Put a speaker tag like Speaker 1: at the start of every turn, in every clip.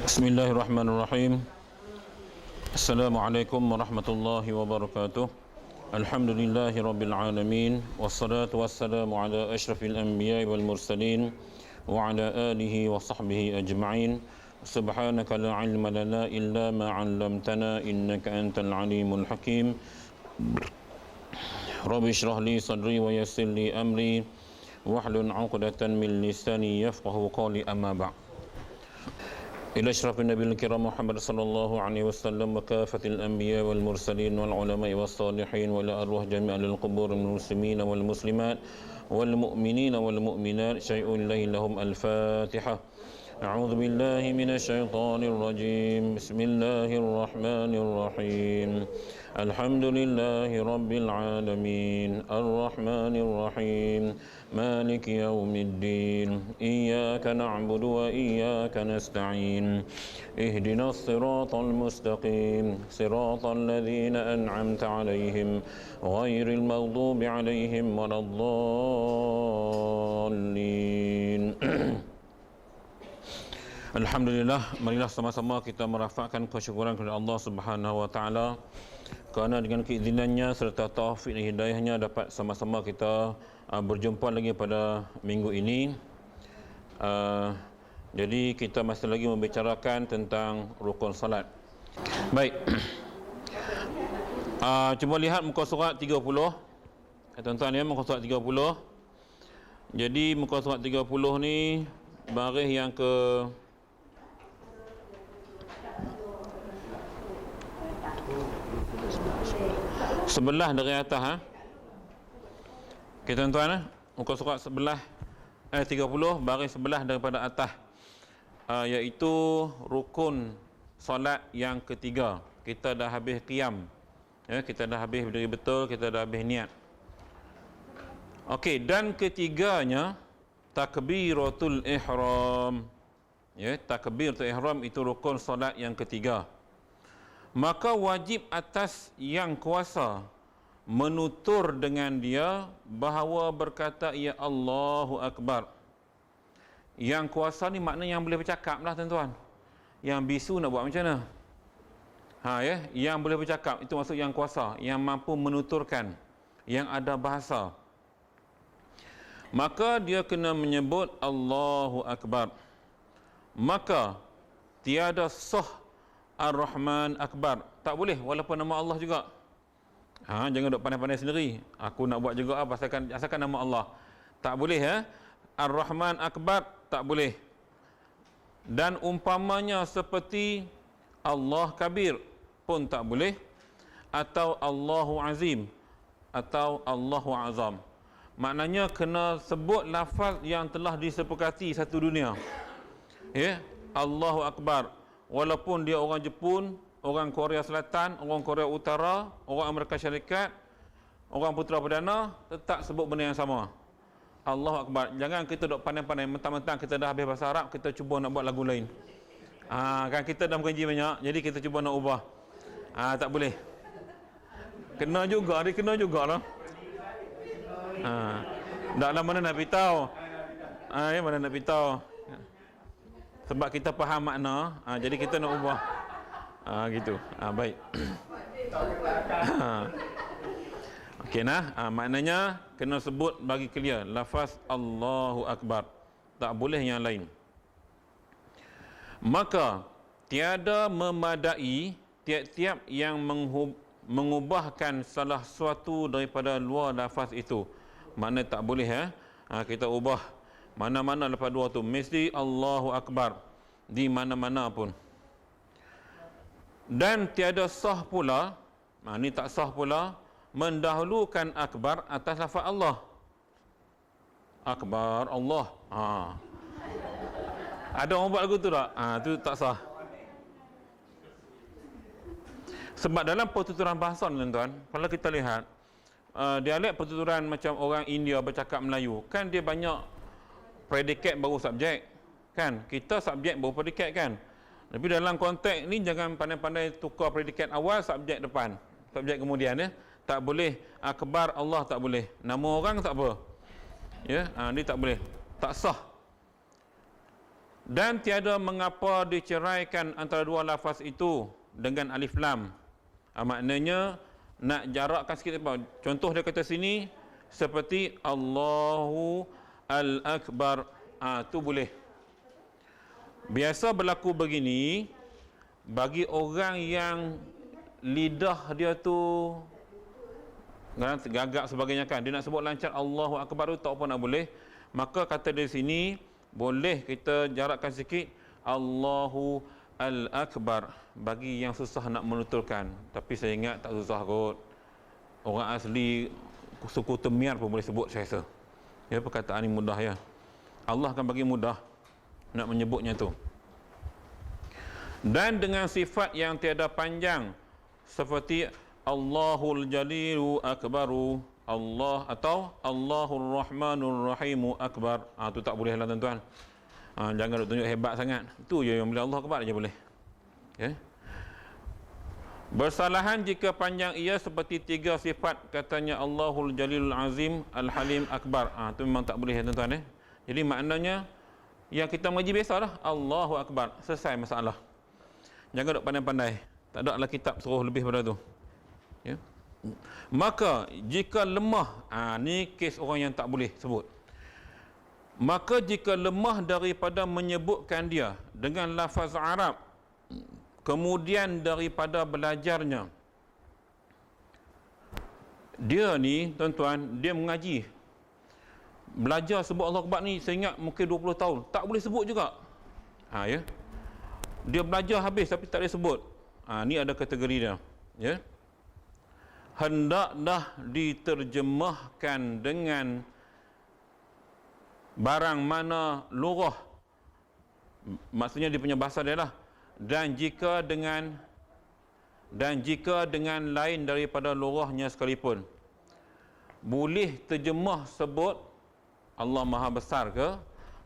Speaker 1: Baik, bismillahirrahmanirrahim. Assalamualaikum warahmatullahi wabarakatuh. Alhamdulillahi rabbil alamin. Wassalatu wassalamu ala ashrafil anbiya'i wal mursalin wa ala alihi wa sahbihi ajma'in. Subhanaka la ilma lana illa ma 'allamtana innaka antal alimul hakim. Rabbi shrah li sadri wa yassir li amri wahlul 'uqdatan min lisani yafqahu qawli, amma ba'd. إلى أشرف النبي الكرام محمد صلى الله عليه وسلم وكافة الأنبياء والمرسلين والعلماء والصالحين وإلى أرواح جميع القبور المسلمين والمسلمات والمؤمنين والمؤمنات شيء الله لهم الفاتحة. أعوذ بالله من الشيطان الرجيم. بسم الله الرحمن الرحيم. الحمد لله رب العالمين الرحمن الرحيم مالك يوم الدين إياك نعبد وإياك نستعين اهدنا الصراط المستقيم صراط الذين أنعمت عليهم غير المغضوب عليهم ولا الضالين. Alhamdulillah, marilah sama-sama kita merafakkan kesyukuran kepada Allah Subhanahu wa taala kerana dengan keizinannya serta taufik dan hidayahnya dapat sama-sama kita berjumpa lagi pada minggu ini. Jadi kita masih lagi membicarakan tentang rukun salat. Baik. Cuba lihat muka surat 30. Tuan-tuan ya, muka surat 30. Jadi muka surat 30 ni baris yang ke sebelah dari atas. Okey tuan-tuan, muka surat sebelah 30 baris sebelah daripada atas, iaitu rukun solat yang ketiga. Kita dah habis qiyam, ya, kita dah habis berdiri betul, kita dah habis niat. Okey, dan ketiganya takbiratul ihram. Ya, takbiratul ihram itu rukun solat yang ketiga. Maka wajib atas yang kuasa menutur dengan dia bahawa berkata ya Allahu Akbar. Yang kuasa ni maknanya yang boleh bercakap lah tuan-tuan. Yang bisu nak buat macam mana? Ya, yang boleh bercakap itu maksud yang kuasa, yang mampu menuturkan, yang ada bahasa. Maka dia kena menyebut Allahu Akbar. Maka tiada sah Ar-Rahman Akbar. Tak boleh walaupun nama Allah juga. Jangan duk pandai-pandai sendiri. Aku nak buat juga asalkan nama Allah. Tak boleh ya. Ar-Rahman Akbar tak boleh. Dan umpamanya seperti Allah Kabir pun tak boleh, atau Allahu Azim atau Allahu Azam. Maknanya kena sebut lafaz yang telah disepakati satu dunia. Ya, Allahu Akbar. Walaupun dia orang Jepun, orang Korea Selatan, orang Korea Utara, orang Amerika Syarikat, orang Putera Perdana, tetap sebut benda yang sama. Allahu Akbar. Jangan kita duk pandai-pandai mentang-mentang kita dah habis bahasa Arab, kita cuba nak buat lagu lain. Kan kita dah mengaji banyak, jadi kita cuba nak ubah. Tak boleh. Kena juga, dia kena jugalah. Taklah mana nak beritahu. Mana nak beritahu. Sebab kita faham makna, jadi kita nak ubah. Gitu. Baik. Okey nah, maknanya kena sebut bagi clear lafaz Allahu Akbar. Tak boleh yang lain. Maka tiada memadai tiap-tiap yang mengubahkan salah suatu daripada luar lafaz itu. Mana tak boleh kita ubah mana-mana lepas dua tu, mesti Allahu Akbar di mana-mana pun. Dan tiada sah pula, ni tak sah pula, mendahulukan akbar atas lafaz Allah. Akbar Allah. Ada orang buat lagu tu tak? Tu tak sah. Sebab dalam pertuturan bahasa tuan-tuan, kalau kita lihat dialek pertuturan macam orang India bercakap Melayu, kan dia banyak predikat baru subjek, kan? Kita subjek baru predikat, kan? Tapi dalam konteks ni jangan pandai-pandai tukar predikat awal, subjek depan, subjek kemudian, ya. Tak boleh akbar Allah, tak boleh. Nama orang tak apa. Ya, ni tak boleh. Tak sah. Dan tiada mengapa diceraikan antara dua lafaz itu dengan alif lam. Maknanya nak jarakkan sikit apa? Contoh dia kata sini seperti Allahu al-akbar. Tu boleh. Biasa berlaku begini bagi orang yang lidah dia tu gagak sebagainya kan, dia nak sebut lancar Allahu akbar tu tak apa nak boleh. Maka kata di sini boleh kita jarakkan sikit Allahu al-akbar bagi yang susah nak menutulkan. Tapi saya ingat tak susah kot. Orang asli suku Temiar pun boleh sebut saya rasa. Ya, perkataan ini mudah ya. Allah akan bagi mudah nak menyebutnya tu. Dan dengan sifat yang tiada panjang seperti Allahul Jalilu Akbaru, Allah atau Allahur Rahmanur Rahimu Akbar. Tu tak boleh lah tuan-tuan. Jangan tunjuk hebat sangat. Itu je yang boleh, Allah Akbar je boleh. Okay. Bersalahan jika panjang ia seperti tiga sifat, katanya Allahul Jalilul Azim Al-Halim Akbar. Itu memang tak boleh tuan-tuan. Jadi maknanya yang kita mengaji biasalah Allahu Akbar, selesai masalah. Jangan duk pandai-pandai. Tak ada lah kitab suruh lebih pada tu. Ya. Maka jika lemah, ni kes orang yang tak boleh sebut. Maka jika lemah daripada menyebutkan dia dengan lafaz Arab, kemudian daripada belajarnya, dia ni tuan-tuan, dia mengaji, belajar sebut Allah Akbar ni, saya ingat mungkin 20 tahun, tak boleh sebut juga. Ya. Dia belajar habis tapi tak boleh sebut. Ni ada kategori dia. Ya. Hendaklah diterjemahkan dengan barang mana lurah, maksudnya dia punya bahasa dia lah, dan jika dengan lain daripada lurahnya sekalipun. Boleh terjemah sebut Allah Maha Besar ke?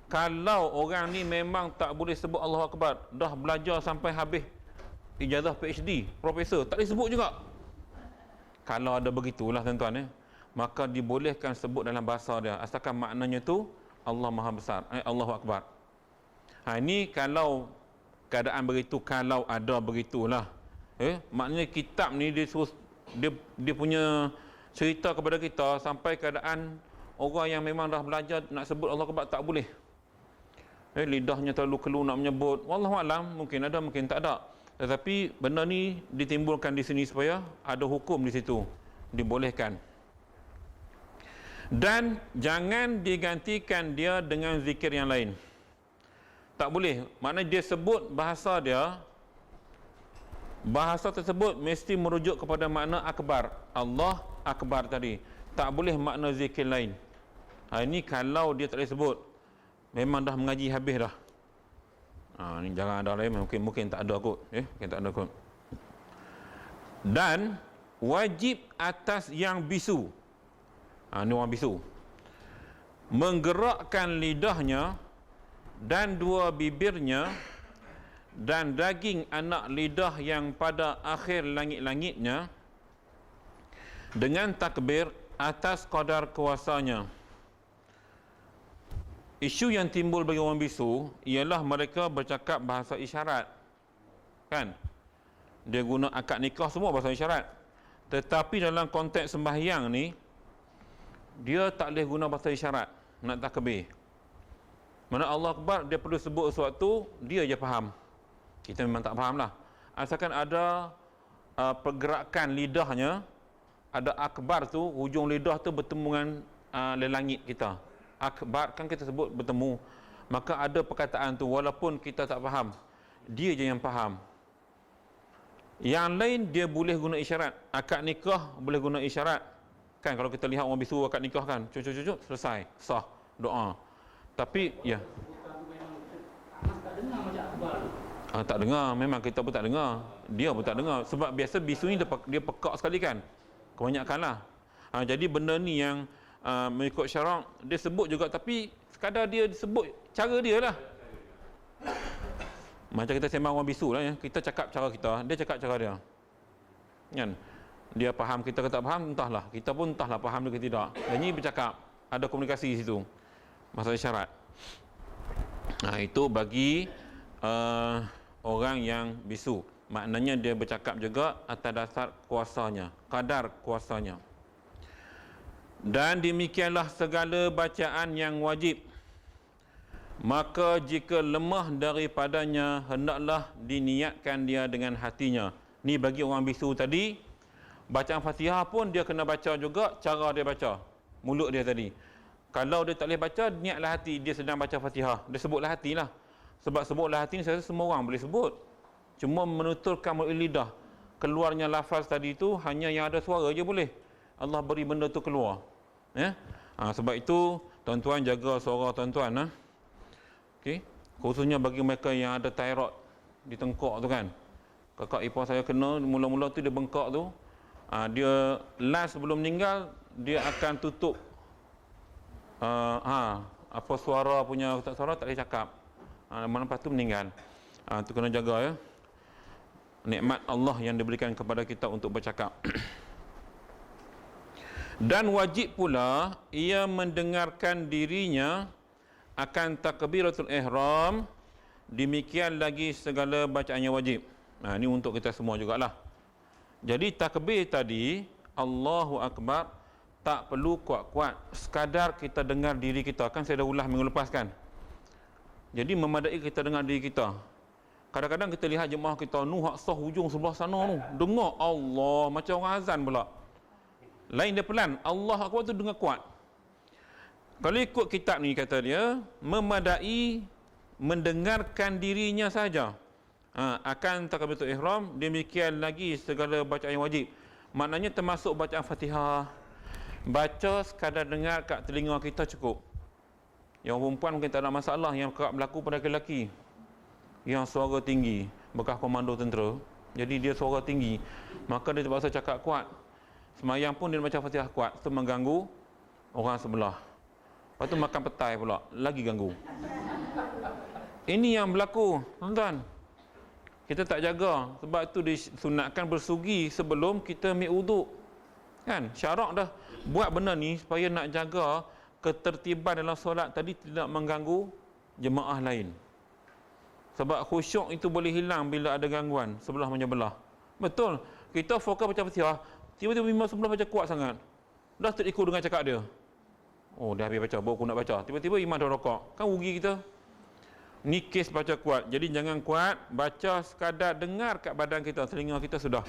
Speaker 1: Kalau orang ni memang tak boleh sebut Allahu Akbar, dah belajar sampai habis ijazah PhD, profesor, tak boleh sebut juga. Kalau ada begitulah tuan-tuan, maka dibolehkan sebut dalam bahasa dia, asalkan maknanya tu Allah Maha Besar, Allahu Akbar. Ini kalau keadaan begitu, kalau ada begitulah. Maknanya kitab ni dia punya cerita kepada kita sampai keadaan orang yang memang dah belajar nak sebut Allah Akbar tak boleh. Lidahnya terlalu keluar nak menyebut. Wallahualam, mungkin ada, mungkin tak ada. Tetapi benda ni ditimbulkan di sini supaya ada hukum di situ, dibolehkan. Dan jangan digantikan dia dengan zikir yang lain. Tak boleh. Maknanya dia sebut bahasa dia, bahasa tersebut mesti merujuk kepada makna akbar. Allah akbar tadi. Tak boleh makna zikir lain. Ini kalau dia tak boleh sebut, memang dah mengaji habis dah. Ni jangan ada lain, mungkin tak ada kot. Mungkin tak ada kot. Dan wajib atas yang bisu. Ni orang bisu. Menggerakkan lidahnya dan dua bibirnya dan daging anak lidah yang pada akhir langit-langitnya dengan takbir atas kadar kuasanya. Isu yang timbul bagi orang bisu ialah mereka bercakap bahasa isyarat. Kan? Dia guna akad nikah semua bahasa isyarat. Tetapi dalam konteks sembahyang ni, dia tak boleh guna bahasa isyarat nak takbir. Mana Allah Akbar, dia perlu sebut sesuatu, dia je faham. Kita memang tak faham lah. Asalkan ada pergerakan lidahnya, ada akbar tu, hujung lidah tu bertemu dengan langit kita. Akbar kan kita sebut bertemu. Maka ada perkataan tu, walaupun kita tak faham, dia je yang faham. Yang lain dia boleh guna isyarat. Akad nikah boleh guna isyarat. Kan kalau kita lihat orang bisu akad nikah kan, cucuk-cucuk, selesai, sah, doa. Tapi ya, tak dengar, memang kita pun tak dengar, dia pun tak dengar. Sebab biasa bisu ni dia pekak sekali kan, kebanyakanlah. Jadi benda ni yang mengikut syarak dia sebut juga, tapi sekadar dia sebut cara dia lah. Macam kita sembang orang bisu lah ya, kita cakap cara kita, dia cakap cara dia. Kan? Dia faham kita ke tak faham, entahlah. Kita pun entahlah faham dia ke tidak. Dan ini bercakap, ada komunikasi di situ. Masalah syarat. Itu bagi orang yang bisu. Maknanya dia bercakap juga atas dasar kuasanya, kadar kuasanya. Dan demikianlah segala bacaan yang wajib. Maka jika lemah daripadanya, hendaklah diniatkan dia dengan hatinya. Ni bagi orang bisu tadi, bacaan Fatihah pun dia kena baca juga cara dia baca. Mulut dia tadi. Kalau dia tak boleh baca, niatlah hati dia sedang baca Fatihah. Dia sebutlah hati lah. Sebab sebutlah hati ni saya rasa semua orang boleh sebut. Cuma menuturkan melalui lidah. Keluarnya lafaz tadi tu hanya yang ada suara je boleh. Allah beri benda tu keluar. Ya? Sebab itu tuan-tuan jaga suara tuan-tuan. Okay? Khususnya bagi mereka yang ada thyroid di tengkok tu kan. Kakak ipar saya kena, mula-mula tu dia bengkak tu. Dia last sebelum meninggal, dia akan tutup apa suara punya suara tak boleh cakap. Lepas tu meninggal. Tu kena jaga ya. Nikmat Allah yang diberikan kepada kita untuk bercakap. Dan wajib pula ia mendengarkan dirinya akan takbiratul ihram. Demikian lagi segala bacaan yang wajib. Ini untuk kita semua jugalah. Jadi takbir tadi, Allahu Akbar, tak perlu kuat-kuat. Sekadar kita dengar diri kita. Kan saya dah ulas minggu lepas kan. Jadi memadai kita dengar diri kita. Kadang-kadang kita lihat jemaah kita hak sah hujung sebelah sana tu. Dengar Allah macam orang azan pula. Lain dia pelan. Allah Akbar tu dengar kuat. Kalau ikut kitab ni kata dia, memadai mendengarkan dirinya saja. Akan takbiratul ihram, demikian lagi segala bacaan yang wajib. Maknanya termasuk bacaan Fatihah. Baca sekadar dengar kat telinga kita cukup. Yang perempuan mungkin tak ada masalah, yang kerap berlaku pada lelaki yang suara tinggi, bekas komando tentera, jadi dia suara tinggi, maka dia terpaksa cakap kuat. Semayang pun dia baca Fatihah kuat, itu mengganggu orang sebelah. Lepas tu makan petai pula, lagi ganggu. Ini yang berlaku, tuan-tuan. Kita tak jaga, sebab itu disunatkan bersugi sebelum kita ambil wuduk. Kan? Syarak dah buat benda ni supaya nak jaga ketertiban dalam solat tadi tidak mengganggu jemaah lain. Sebab khusyuk itu boleh hilang bila ada gangguan sebelah menyebelah. Betul. Kita fokus baca Fatihah, tiba-tiba imam sebelah baca kuat sangat. Dah terikut dengan cakap dia. Oh, dah habis baca, baru aku nak baca. Tiba-tiba imam dah rokok. Kan rugi kita. Ni kes baca kuat. Jadi jangan kuat, baca sekadar dengar kat badan kita, telinga kita sudah.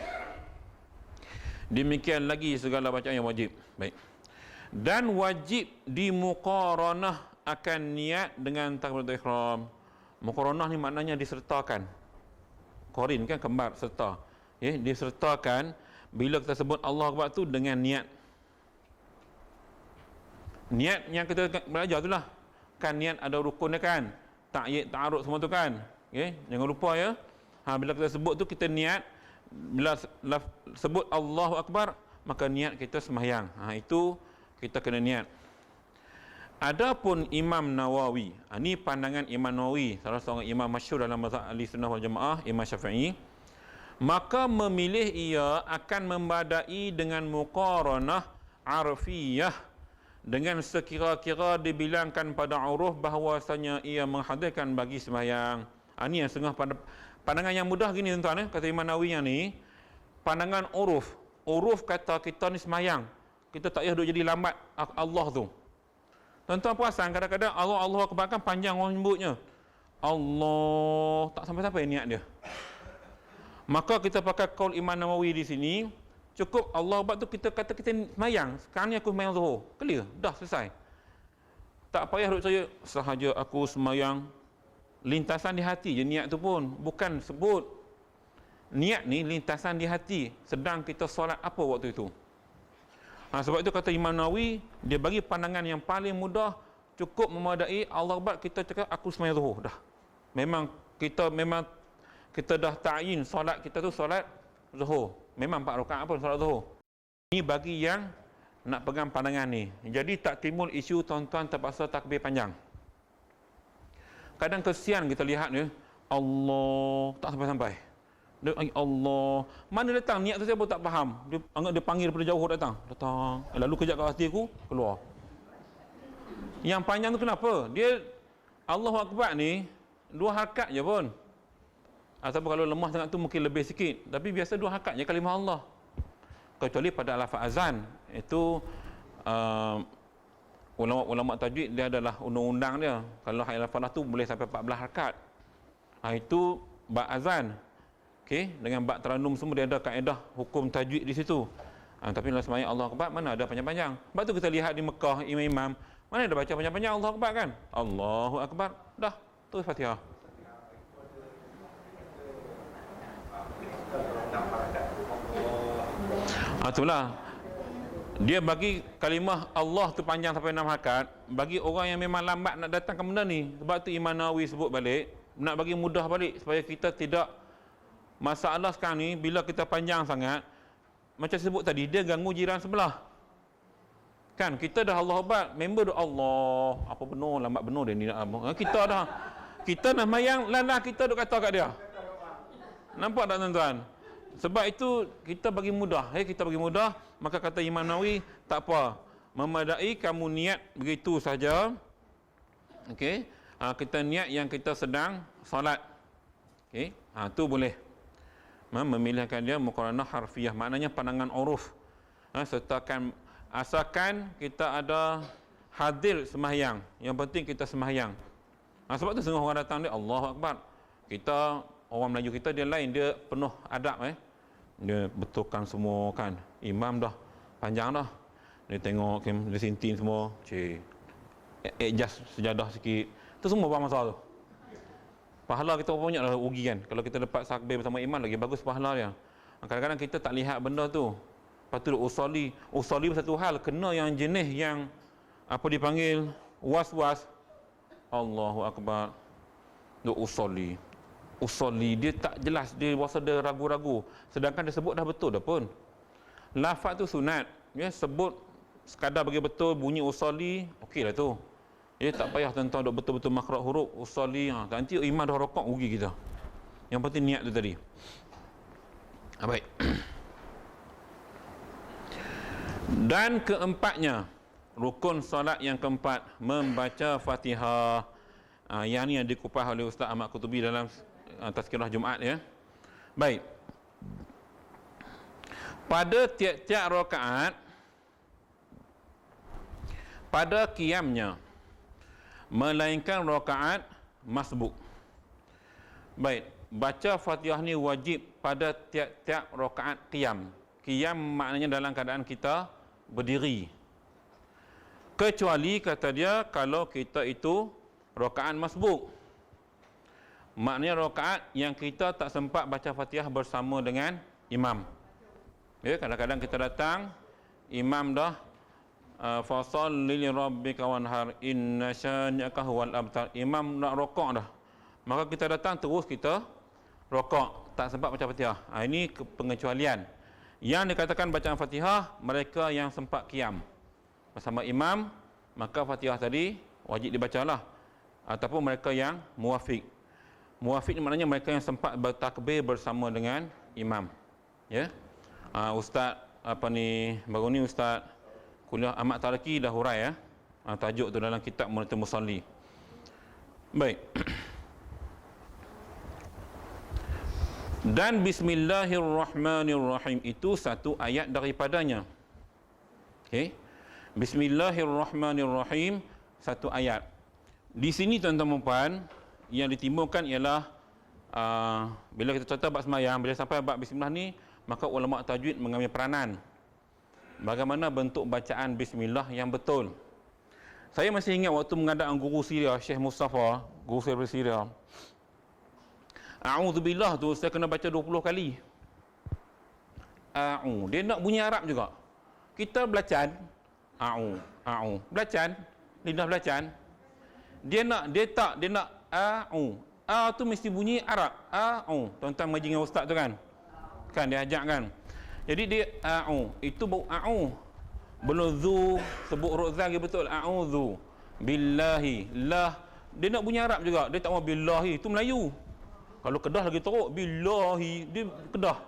Speaker 1: Demikian lagi segala bacaan yang wajib. Baik. Dan wajib dimuqaranah akan niat dengan takbiratul ihram. Muqaranah ni maknanya disertakan. Qarin kan kembar, serta. Disertakan bila kita sebut Allah Akbar tu dengan niat. Niat yang kita belajar itulah. Kan niat ada rukunnya kan. Ta'yid, ta'arud semua tu kan. Jangan lupa ya. Bila kita sebut tu kita niat. Bila sebut Allahu Akbar, maka niat kita sembahyang. Itu kita kena niat. Adapun Imam Nawawi, ini pandangan Imam Nawawi, salah seorang imam masyhur dalam mazhab Ahlussunnah wal Jamaah, Imam Syafi'i, maka memilih ia akan membadai dengan muqaranah arfiyah, dengan sekira-kira dibilangkan pada uruf bahawasanya ia menghadirkan bagi sembahyang. Ini yang setengah pandangan yang mudah gini tuan-tuan, kata Imam Nawawi yang ni, pandangan uruf. Uruf kata kita ni sembahyang, kita tak payah duk jadi lambat Allah tu. Tuan-tuan perasan kadang-kadang Allah Akbar kan panjang orang sebutnya. Allah tak sampai-sampai niat dia. Maka kita pakai qaul Imam Nawawi di sini, cukup Allah Akbar tu kita kata kita sembahyang. Sekarang ni aku sembahyang Zuhur. Clear, dah selesai. Tak payah duk saya sahaja aku sembahyang. Lintasan di hati je niat tu pun, bukan sebut. Niat ni lintasan di hati sedang kita solat apa waktu itu. Sebab itu kata Imam Nawawi, dia bagi pandangan yang paling mudah, cukup memadai Allah Akbar, kita cakap aku sembahyang Zuhur dah. Memang kita dah ta'yin solat kita tu solat Zuhur. Memang 4 rakaat pun solat Zuhur. Ini bagi yang nak pegang pandangan ni. Jadi tak timbul isu tuan-tuan terpaksa takbir panjang. Kadang kesian kita lihat ni, Allah tak sampai-sampai. Dia Allah, mana datang niat tu saya pun tak faham. Dia anggap dia panggil daripada jauh datang. Lalu kejap kat hati aku keluar. Yang panjang tu kenapa? Dia Allahu Akbar ni 2 harakat je pun. Ataupun kalau lemah sangat tu mungkin lebih sikit. Tapi biasa 2 harakat je kalimah Allah. Kecuali pada lafaz azan. Itu ulama-ulama tajwid dia adalah undang-undang dia. Kalau hayya 'alal falah tu boleh sampai 14 harakat. Itu bab azan. Okey, dengan bab taranum semua dia ada kaedah hukum tajwid di situ. Tapi dalam sembahyang Allah Akbar mana ada panjang-panjang. Sebab tu kita lihat di Mekah imam-imam mana ada baca panjang-panjang Allah Akbar kan? Allahu Akbar. Dah, tu Fatihah. Itulah. Dia bagi kalimah Allah tu panjang sampai 6 harakat. Bagi orang yang memang lambat nak datangkan benda ni. Sebab tu Imam Nawawi sebut balik, nak bagi mudah balik supaya kita tidak masalah sekarang ni bila kita panjang sangat. Macam sebut tadi, dia ganggu jiran sebelah. Kan kita dah Allah Akbar, member dah Allah, apa benar lambat benar dia ni nak apa. Kita nak mayang lalah kita duk kata kat dia. Nampak tak tuan-tuan? Sebab itu kita bagi mudah, kita bagi mudah, maka kata Imam Nawawi, tak apa. Memadai kamu niat begitu saja. Okey. Kita niat yang kita sedang solat. Okey. Tu boleh. Memilihkan dia muqaranah harfiah, maknanya pandangan uruf. Asalkan kita ada hadir sembahyang, yang penting kita sembahyang. Sebab tu setengah orang datang dia Allahu Akbar. Kita orang Melayu kita dia lain, dia penuh adab dia betulkan semua kan. Imam dah panjang dah. Dia tengok dia sintin semua, adjust sejadah sikit. Tu semua apa masalah tu. Pahala kita banyak dah rugi kan. Kalau kita dapat takbir bersama imam lagi bagus pahala dia. Kadang-kadang kita tak lihat benda tu. Lepas tu usali satu hal, kena yang jenis yang apa dipanggil was-was. Allahu Akbar. Duk usali dia tak jelas, dia rasa dia ragu-ragu. Sedangkan dia sebut dah betul dah pun. Lafaz tu sunat. Ya, sebut sekadar bagi betul bunyi usali, okeylah tu. Tak payah tentang duk betul-betul makhraj huruf usali. Nanti imam dah rokok rugi kita. Yang penting niat tu tadi. Baik. Dan keempatnya, rukun solat yang keempat, membaca Fatihah. Yang ni yang dikupas oleh Ustaz Ahmad Qutubi dalam Tazkirah Jumaat ya. Baik. Pada tiap-tiap rakaat, pada qiyamnya, melainkan rakaat masbuk. Baik, baca Fatihah ni wajib pada tiap-tiap rakaat qiyam. Qiyam maknanya dalam keadaan kita berdiri. Kecuali kata dia kalau kita itu rakaat masbuk. Maknanya rakaat yang kita tak sempat baca Fatihah bersama dengan imam. Ya, kadang-kadang kita datang, imam dah fasalli li rabbika wanhar inna syani'aka huwal abtar. Imam nak rokok dah. Maka kita datang terus kita rokok, tak sempat baca Fatihah. Ini pengecualian. Yang dikatakan bacaan Fatihah mereka yang sempat qiyam bersama imam, maka Fatihah tadi wajib dibacalah. Ataupun mereka yang muwafiq. Muwafiq maknanya mereka yang sempat bertakbir bersama dengan imam. Ya. Ustaz baru ni Ustaz kuliah Ahmad Taraki dah hurai ya. Tajuk tu dalam kitab Munatul Musalli. Baik. Dan Bismillahirrahmanirrahim itu satu ayat daripadanya. Okey. Bismillahirrahmanirrahim satu ayat. Di sini tuan-tuan dan puan, yang ditimbulkan ialah bila kita contoh bab sembahyang, bila sampai bab bismillah ni, maka ulama tajwid mengambil peranan bagaimana bentuk bacaan bismillah yang betul. Saya masih ingat waktu mengadap guru Syria, Syekh Mustafa, guru saya dari Syria. A'udzubillah tu saya kena baca 20 kali. Dia nak bunyi Arab juga. Kita belacan belacan, lidah belacan. Dia nak tu mesti bunyi Arab. Tuan-tuan mengaji dengan ustaz tu kan? Kan dia ajak kan? Jadi dia itu bau belum zu sebut huruf za betul. A'udzu billahi lah. Dia nak bunyi Arab juga. Dia tak mau billahi, itu Melayu. Kalau Kedah lagi teruk, billahi, dia Kedah.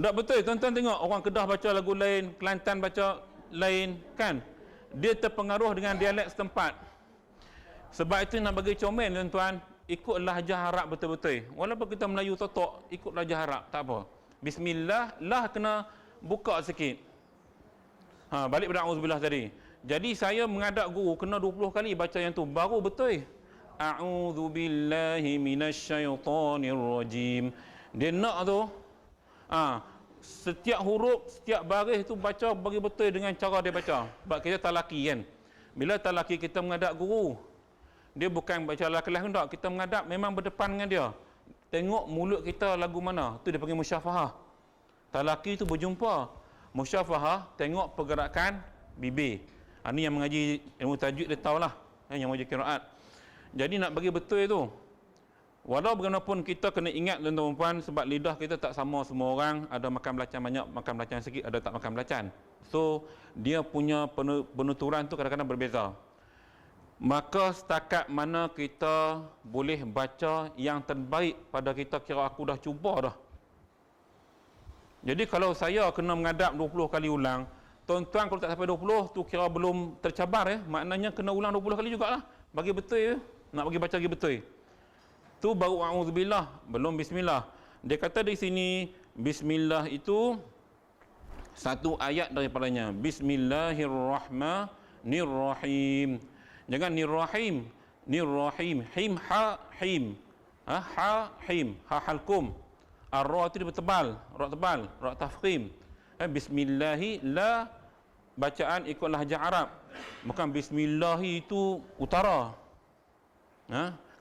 Speaker 1: Tak betul, tuan-tuan tengok orang Kedah baca lagu lain, Kelantan baca lain kan? Dia terpengaruh dengan dialek setempat. Sebab itu nak bagi comel tuan-tuan, ikut lahjah Arab betul-betul. Walaupun kita Melayu totok, ikut lahjah Arab, tak apa. Bismillah, lah kena buka sikit. Balik pada auzubillah tadi. Jadi saya menghadap guru kena 20 kali baca yang tu baru betul. A'udzubillahi minasyaitonirrajim. Dia nak tu setiap huruf, setiap baris tu baca bagi betul dengan cara dia baca. Sebab kita talaki kan. Bila talaki kita menghadap guru, dia bukan baca kelas tak, kita menghadap memang berdepan dengan dia. Tengok mulut kita lagu mana, tu dia panggil musyafahah. Talaki tu berjumpa. Musyafahah tengok pergerakan bibir. Ini yang mengaji ilmu tajwid dia tahulah, yang mengaji qiraat. Jadi nak bagi betul itu. Walau bagaimanapun kita kena ingat tuan-tuan puan, sebab lidah kita tak sama semua orang, ada makan belacan banyak, makan belacan sikit, ada tak makan belacan. So dia punya penuturan tu kadang-kadang berbeza. Maka setakat mana kita boleh baca yang terbaik pada kita, kira aku dah cuba dah. Jadi kalau saya kena menghadap 20 kali ulang, tuan-tuan kalau tak sampai 20 tu kira belum tercabar maknanya kena ulang 20 kali jugalah. Bagi betul nak bagi baca lagi betul. Tu baru auzubillah, belum bismillah. Dia kata di sini bismillah itu satu ayat daripadanya. Bismillahirrahmanirrahim. Jangan nirrahim, nirrahim, him ha him. Ha him, ha halkum. Ar-ra itu bertebal, ra tebal, ra tafkhim. Bismillahi la, bacaan ikut lahjah Arab. Bukan bismillahi itu utara.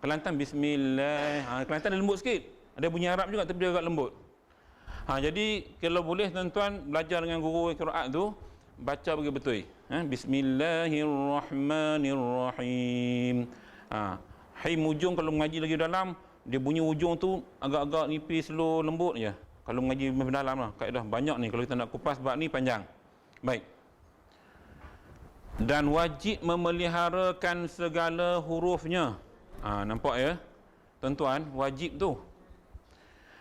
Speaker 1: Kelantan bismillah. Kelantan dia lembut sikit. Ada bunyi Arab juga tapi dia agak lembut. Jadi kalau boleh tuan-tuan belajar dengan guru qiraat tu, baca bagi betul. Bismillahirrahmanirrahim. Him ujung kalau mengaji lagi dalam, dia bunyi ujung tu agak-agak nipis, slow, lembut je. Kalau mengaji lebih dalam lah, kaedah banyak ni kalau kita nak kupas bab ni panjang. Baik. Dan wajib memeliharakan segala hurufnya. Nampak ya? Tuan-tuan, wajib tu.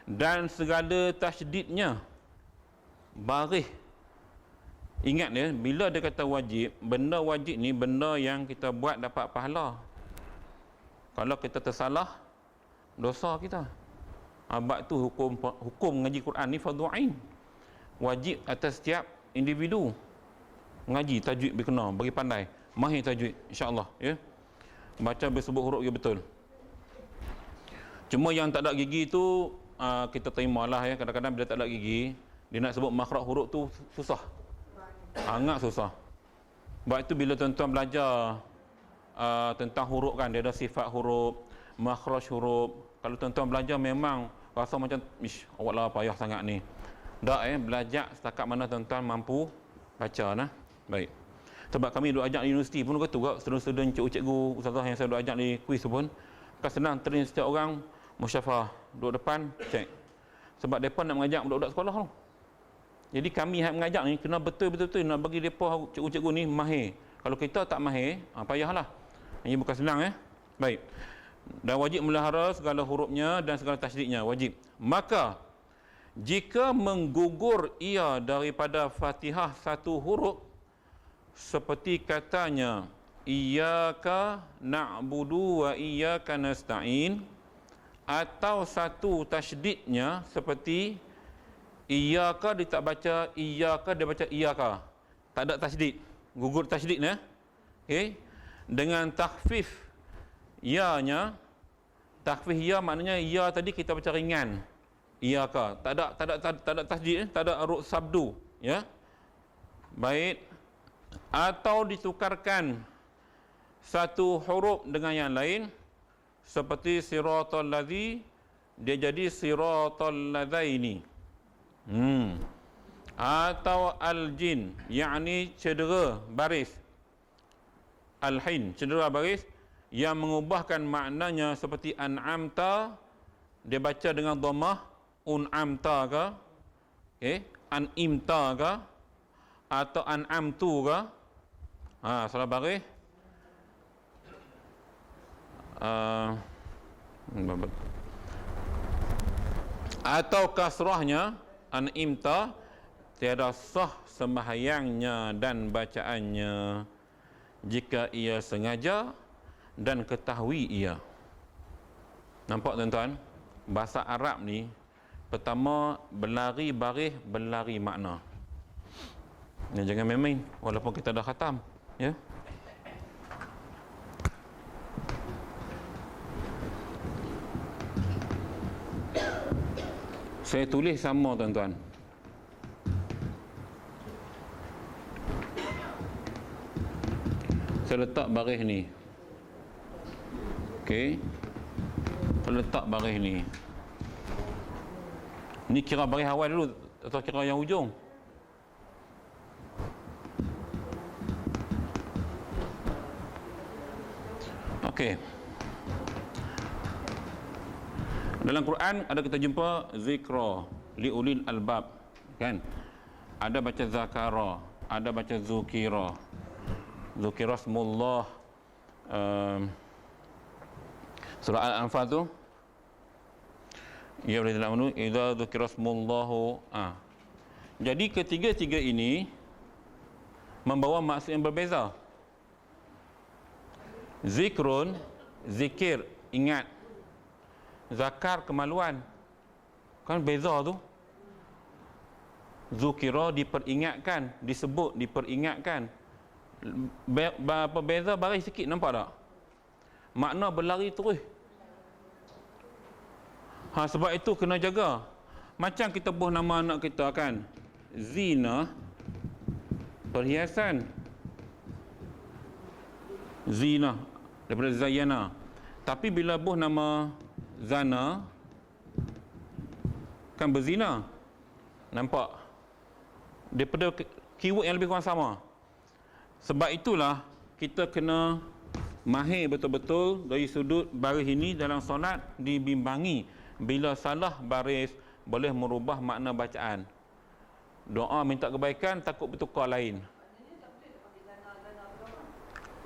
Speaker 1: Dan segala tasydidnya. Baris. Ingat ya, bila dia kata wajib, benda wajib ni benda yang kita buat dapat pahala. Kalau kita tersalah, dosa kita. Bab tu hukum mengaji Quran ni fardhu ain. Wajib atas setiap individu. Mengaji tajwid berkena, bagi pandai, mahir tajwid insya-Allah ya. Baca bersebut huruf dia betul. Cuma yang tak ada gigi tu kita terimalah ya, kadang-kadang bila tak ada gigi, dia nak sebut makhraj huruf tu susah. Sangat susah. Sebab itu bila tuan-tuan belajar tentang huruf kan, dia ada sifat huruf, makhraj huruf. Kalau tuan-tuan belajar memang rasa macam awak lah payah sangat ni. Tak belajar setakat mana tuan-tuan mampu baca nah. Baik. Sebab kami duk ajak di universiti pun kata juga student-student cikgu ustazah yang saya duk ajak di kuis pun kan senang train setiap orang musyafah duduk depan cek. Sebab depa nak mengajak budak-budak sekolah tu. Jadi kami yang mengajak ni kena betul-betul nak bagi depa cikgu-cikgu ni mahir. Kalau kita tak mahir, payahlah. Ini bukan senang Baik. Dan wajib melihara segala hurufnya dan segala tasydidnya, wajib. Maka jika menggugur ia daripada Fatihah satu huruf, seperti katanya iyyaka na'budu wa iyyaka nasta'in, atau satu tasydidnya seperti iyyaka dia tak baca iyyaka, dia baca iyyaka, tak ada tasydid, gugur tasydid okey. Dengan takhfif ya-nya, takhfif ya maknanya ya tadi kita baca ringan, iyyaka, tak ada tasydid, tak ada huruf sabdu ya. Baik. Atau ditukarkan satu huruf dengan yang lain, seperti siratal ladzi, dia jadi siratal ladzaini. Atau al-jin, yakni cedera baris, al-hin, cedera baris, yang mengubahkan maknanya seperti an'amta, dia baca dengan dhammah un'amta ke, an'imta ke, atau an'amtu ke, salah baris, atau kasrahnya an'imta, tiada sah sembahyangnya dan bacaannya jika ia sengaja dan ketahui ia. Nampak tuan-tuan? Bahasa Arab ni pertama berlari baris, berlari makna. Ya, jangan main-main walaupun kita dah khatam, ya. Saya tulis sama tuan-tuan. Saya letak baris ni. Okey. Saya letak baris ni. Ni kira baris awal dulu atau kira yang hujung? Okey. Dalam Quran ada kita jumpa zikra liulil albab, kan? Ada baca zakara, ada baca zukira. Zukira smullah. Surah Al-Anfal tu, ya boleh dalam idza dzukira smullahu. Jadi ketiga-tiga ini membawa maksud yang berbeza. Zikrun, zikir, ingat. Zakar, kemaluan. Kan beza tu. Zukira, diperingatkan, disebut, diperingatkan. Apa beza baris sikit, nampak tak? Makna berlari terus. Sebab itu kena jaga. Macam kita buh nama anak kita kan, zina, perhiasan. Zina daripada zayana. Tapi bila buh nama zana, kan berzina. Nampak? Daripada keyword yang lebih kurang sama. Sebab itulah kita kena mahir betul-betul dari sudut baris ini dalam solat, dibimbangi. Bila salah baris boleh merubah makna bacaan. Doa minta kebaikan, takut bertukar lain.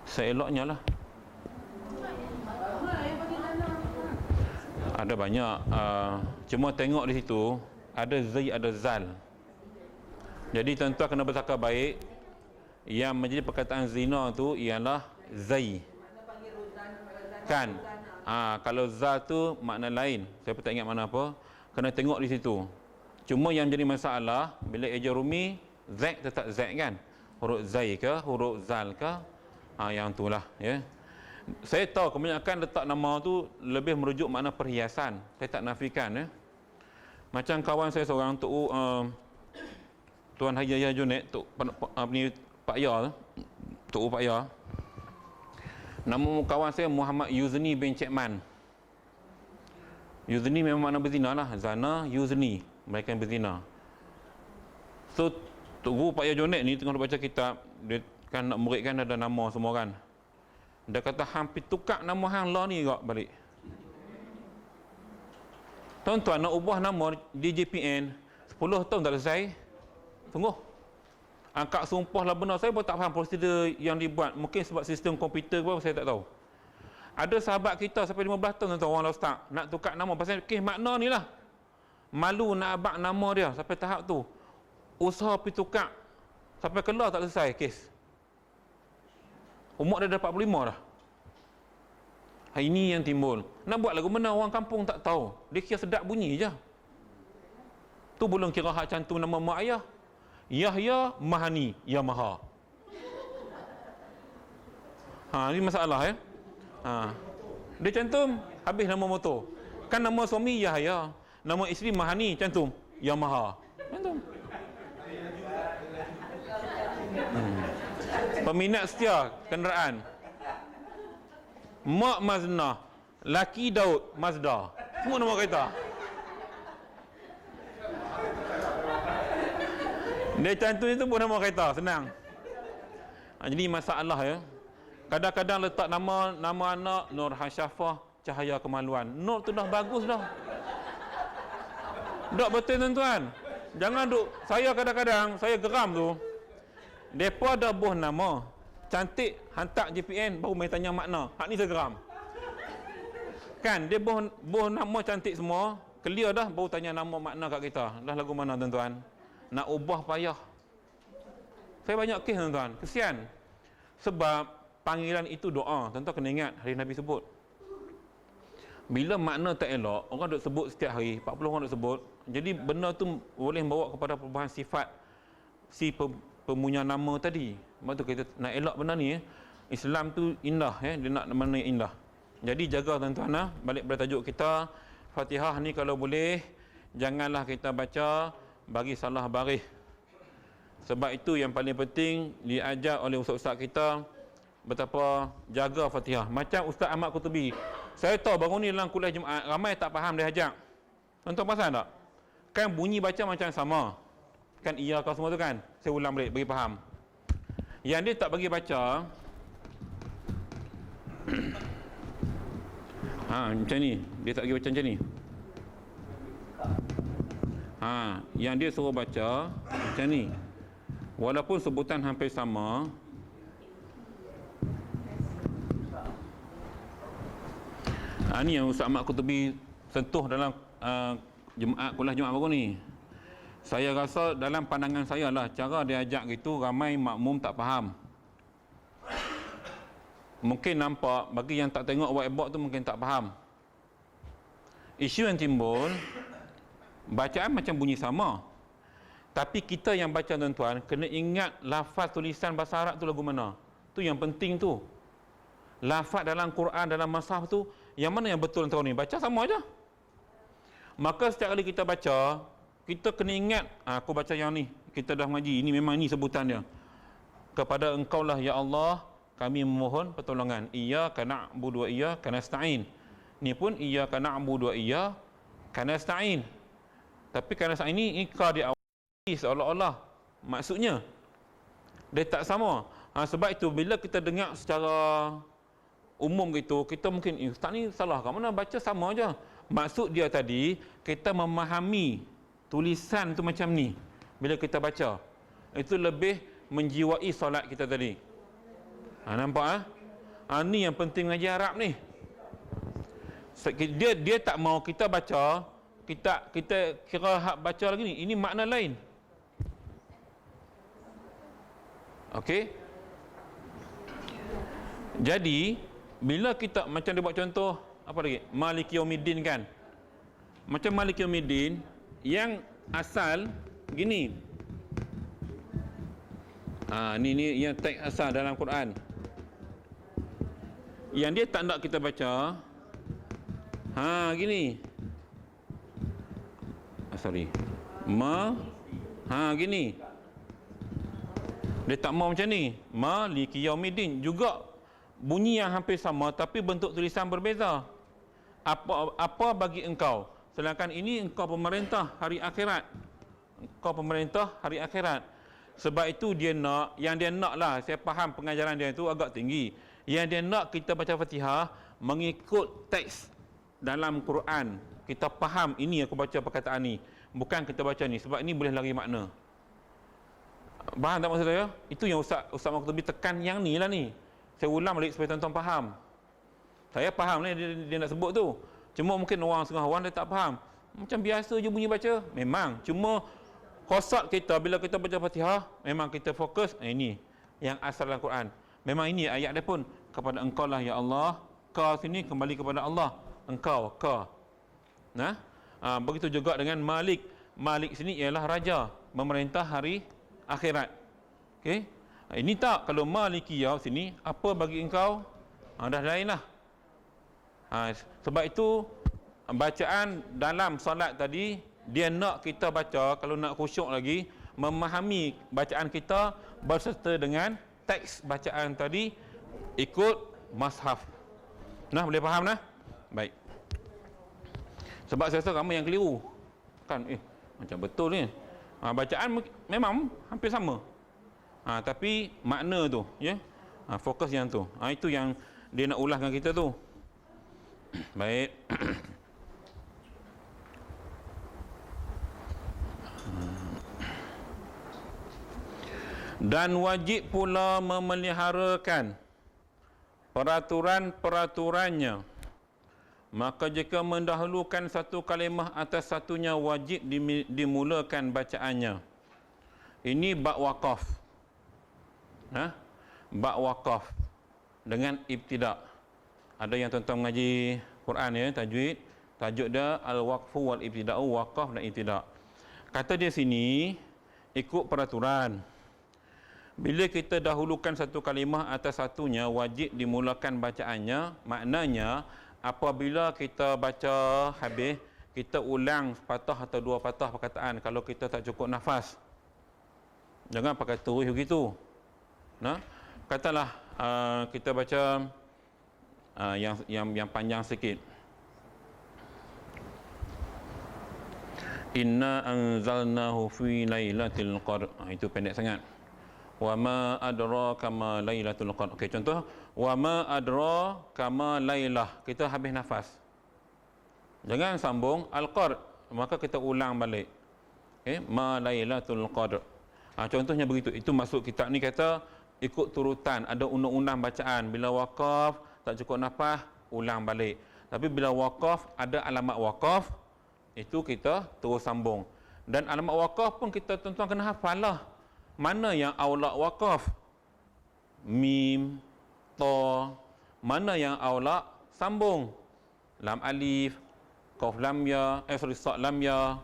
Speaker 1: Seeloknya lah. Ada banyak. Cuma tengok di situ ada zai, ada zal. Jadi tuan-tuan kena bertakar baik. Yang menjadi perkataan zina tu ialah zai. Kan? Kalau zal tu makna lain. Saya pun tak ingat mana apa. Kena tengok di situ. Cuma yang jadi masalah bila eja rumi, z tetap z kan? Huruf zai ke, huruf zal ke? Yang itulah, ya. Saya tahu kebanyakan letak nama tu lebih merujuk makna perhiasan. Saya tak nafikan, ya. Macam kawan saya seorang tu Tuan Haji Yahya Junaid, Pak Ya, Tok Pak Ya. Nama kawan saya Muhammad Yuzni bin Cekman. Yuzni memang makna berzina lah. Zana, Yuzni, mereka yang berzina. So, Tok Guru Pak Ya Junaid ni tengah baca kitab. Dia kan nak murid kan ada nama semua kan. Dia kata hampir tukar nama hang lah ni kak balik. Tuan-tuan nak ubah nama di JPN 10 tahun tak selesai. Tunggu. Angkat sumpah lah benar. Saya pun tak faham prosedur yang dibuat. Mungkin sebab sistem komputer ke apa, saya tak tahu. Ada sahabat kita sampai 15 tahun tuan-tuan, orang ustaz, nak tukar nama pasal kes makna ni lah. Malu nak abang nama dia sampai tahap tu. Usaha pergi tukar sampai keluar tak selesai kes. Umur dia dah 45 dah. Ini yang timbul. Nak buat lagu mana orang kampung tak tahu. Dia kira sedap bunyi je. Tu belum kira hak cantum nama mak ayah. Yahya Mahani, Yamaha. Ini masalah ya. Dia cantum habis nama motor. Kan nama suami Yahya, nama isteri Mahani, cantum Yamaha. Cantum. Peminat setia kenderaan. Mak Mazna, laki Daud Mazda. Semua nama kereta. Dia cantum itu pun nama kereta, senang. Jadi masalah ya. Kadang-kadang letak nama anak Nur Hasyafah Cahaya Kemaluan. Nur tu dah bagus dah. Dok betul tuan-tuan. Jangan duk, saya kadang-kadang saya geram tu. Depa dah buh nama cantik, hantar JPN baru main tanya makna. Hak ni saya geram. Kan dia buh nama cantik semua, clear dah baru tanya nama makna kat kita. Dah lagu mana tuan-tuan? Nak ubah payah. Saya banyak kes tuan-tuan, kesian. Sebab panggilan itu doa. Tuan-tuan kena ingat hadis Nabi sebut. Bila makna tak elok, orang duk sebut setiap hari, 40 orang duk sebut. Jadi benda tu boleh membawa kepada perubahan sifat si pemunya nama tadi. Sebab tu kita nak elok benda ni, Islam tu indah, dia nak mana indah. Jadi jaga tuan-tuan, balik pada tajuk kita, Fatihah ni kalau boleh janganlah kita baca bagi salah baris. Sebab itu yang paling penting diajar oleh ustaz-ustaz kita betapa jaga Fatihah. Macam Ustaz Ahmad Qutubi. Saya tahu baru ni dalam kuliah Jumaat ramai tak faham dia ajak. Tuan-tuan perasan tak? Kan bunyi baca macam sama. Kan iya kau semua tu kan? Saya ulang balik bagi faham. Yang dia tak bagi baca macam ni. Dia tak bagi baca macam ni. Yang dia suruh baca macam ni. Walaupun sebutan hampir sama, ni yang Ustaz Ahmad Qutubi sentuh dalam kuliah Jumaat baru ni. Saya rasa dalam pandangan saya lah, cara dia ajak gitu ramai makmum tak faham. Mungkin nampak, bagi yang tak tengok whiteboard tu mungkin tak faham. Isu yang timbul, bacaan macam bunyi sama. Tapi kita yang baca tuan-tuan, kena ingat lafaz tulisan bahasa Arab tu lagu mana. Tu yang penting tu. Lafaz dalam Quran, dalam mushaf tu, yang mana yang betul tuan ni? Baca sama aja. Maka setiap kali kita baca, kita kena ingat, aku baca yang ni. Kita dah mengaji, ini memang ni sebutan dia. Kepada Engkau lah ya Allah, kami memohon pertolongan. Iyyaka na'budu wa iyyaka nasta'in. Ni pun iyyaka na'budu wa iyyaka nasta'in. Tapi kerana saat ini ka diawali seolah-olah maksudnya dia tak sama. Sebab itu bila kita dengar secara umum gitu, kita mungkin ustaz ni salah kat mana, baca sama aja. Maksud dia tadi kita memahami tulisan tu macam ni. Bila kita baca, itu lebih menjiwai solat kita tadi. Nampak ni yang penting ngaji Arab ni. Dia tak mau kita baca, kita kira hak baca lagi ni. Ini makna lain. Okey. Jadi bila kita macam dia buat contoh apa lagi? Maliki Yaumiddin kan. Macam Maliki Yaumiddin yang asal gini. Ni yang teks asal dalam Quran. Yang dia tak nak kita baca. Gini. Sorry. Gini. Dia tak mau macam ni. Maliki Yaumiddin juga bunyi yang hampir sama tapi bentuk tulisan berbeza. Apa bagi engkau? Sedangkan ini engkau pemerintah hari akhirat. Engkau pemerintah hari akhirat. Sebab itu dia nak, yang dia nak lah, saya faham pengajaran dia itu agak tinggi. Yang dia nak kita baca Fatihah mengikut teks dalam Quran. Kita faham ini aku baca perkataan ni. Bukan kita baca ni sebab ini boleh lari makna. Faham tak maksud saya? Itu yang Ustaz Ahmad Qutubi tekan yang ni lah ni. Saya ulang balik supaya tuan-tuan faham. Saya faham lah dia nak sebut tu. Cuma mungkin orang setengah orang dia tak faham. Macam biasa je bunyi baca. Memang. Cuma khosat kita bila kita baca Fatihah, memang kita fokus. Ini yang asal dalam Quran. Memang ini ayat dia pun. Kepada engkau lah ya Allah. Ka sini kembali kepada Allah. Engkau, ka. Begitu juga dengan Malik. Malik sini ialah raja. Memerintah hari akhirat. Okey. Ini tak, kalau Malikiyah sini, apa bagi engkau? Dah lain lah. Sebab itu bacaan dalam solat tadi, dia nak kita baca, kalau nak khusyuk lagi, memahami bacaan kita berserta dengan teks bacaan tadi ikut mushaf. Boleh faham nah? Baik. Sebab saya rasa ramai yang keliru. Kan macam betul ni. Bacaan memang hampir sama. Tapi makna tu, ya. Fokus yang tu. Itu yang dia nak ulahkan kita tu. Baik. Dan wajib pula memeliharakan peraturan-peraturannya. Maka jika mendahulukan satu kalimah atas satunya, wajib dimulakan bacaannya. Ini bab waqaf. Bab waqaf. dengan ibtida. Ada yang tuan-tuan mengaji Quran ya, tajwid, tajuk dia al-waqfu wal ibtida'u, waqaf dan ibtida'. Kata dia sini ikut peraturan. Bila kita dahulukan satu kalimah atas satunya, wajib dimulakan bacaannya. Maknanya apabila kita baca habis, kita ulang sepatah atau dua patah perkataan kalau kita tak cukup nafas. Jangan pakai terus begitu. Nah, katalah kita baca yang panjang sikit. Inna anzalnahu fi lailatul qadr. Itu pendek sangat. Wa ma adraka ma lailatul qadr. Okey, contoh wa ma adraka ma lailah. Kita habis nafas. Jangan sambung al-qadr, maka kita ulang balik. Okey, ma lailatul qadr. Contohnya begitu. Itu masuk kitab ni kata ikut turutan, ada undang-undang bacaan. Bila waqaf tak cukup nafas, ulang balik. Tapi bila waqaf ada alamat waqaf, itu kita terus sambung. Dan alamat waqaf pun kita tuan-tuan kena hafal lah. Mana yang aula waqaf? Mim, ta. Mana yang aula sambung? Lam alif, qaf lam ya, sad lam ya.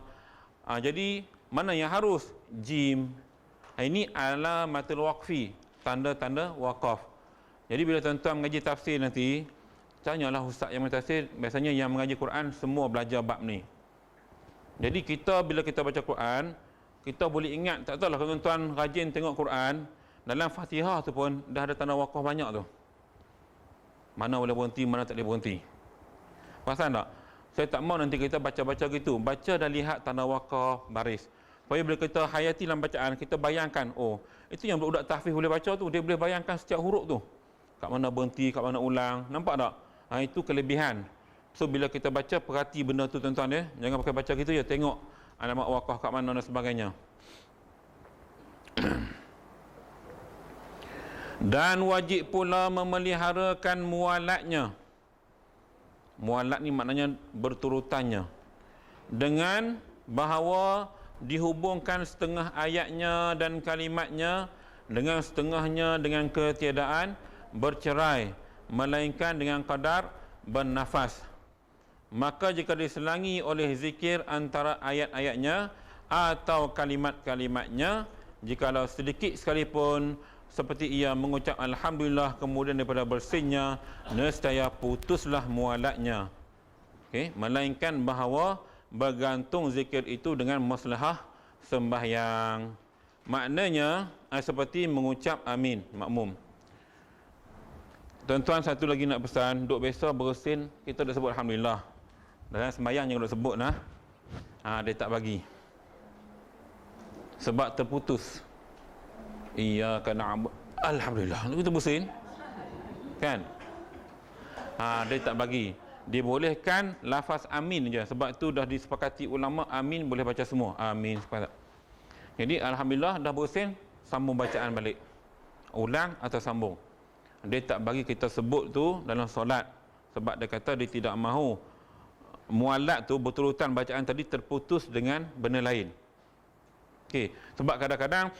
Speaker 1: Jadi mana yang harus? Jim. Ini alamatul waqfi, tanda-tanda waqaf. Jadi bila tuan-tuan mengaji tafsir nanti, tanyalah ustaz yang mentafsir, biasanya yang mengaji Quran semua belajar bab ni. Jadi kita bila kita baca Quran, kita boleh ingat, tak tahulah kalau tuan-tuan rajin tengok Quran, dalam Fatihah tu pun dah ada tanda waqaf banyak tu. Mana boleh berhenti, mana tak boleh berhenti. Perasan tak? Saya tak mau nanti kita baca-baca gitu. Baca dan lihat tanda waqaf, baris. Supaya bila kita hayati dalam bacaan, kita bayangkan, oh, itu yang budak tahfiz boleh baca tu, dia boleh bayangkan setiap huruf tu. Kat mana berhenti, kat mana ulang. Nampak tak? Itu kelebihan. So bila kita baca, perhati benda tu tuan-tuan ya. Jangan pakai baca gitu ya, tengok alamat waqaf kat mana dan sebagainya. Dan wajib pula memeliharakan mualatnya. Mualat ni maknanya berturutannya. Dengan bahawa dihubungkan setengah ayatnya dan kalimatnya dengan setengahnya dengan ketiadaan bercerai, melainkan dengan kadar bernafas. Maka jika diselangi oleh zikir antara ayat-ayatnya atau kalimat-kalimatnya, jikalau sedikit sekalipun seperti ia mengucap Alhamdulillah kemudian daripada bersihnya, nescaya putuslah mualatnya. Okay? Melainkan bahawa bergantung zikir itu dengan maslahah sembahyang. Maknanya seperti mengucap amin makmum. Tuan-tuan, satu lagi nak pesan, duk biasa bersin, kita dah sebut Alhamdulillah. Dalam sembahyang jangan duk sebut nah. Dia tak bagi. Sebab terputus. Iyyaka na'budu. Alhamdulillah. Kita bersin. Kan? Dia tak bagi. Dibolehkan lafaz amin je. Sebab tu dah disepakati ulama, amin boleh baca semua. Amin sepakat. Jadi alhamdulillah dah bersin, sambung bacaan balik. Ulang atau sambung. Dia tak bagi kita sebut tu dalam solat. Sebab dia kata dia tidak mahu mualat tu berturutan bacaan tadi terputus dengan benda lain. Okey, sebab kadang-kadang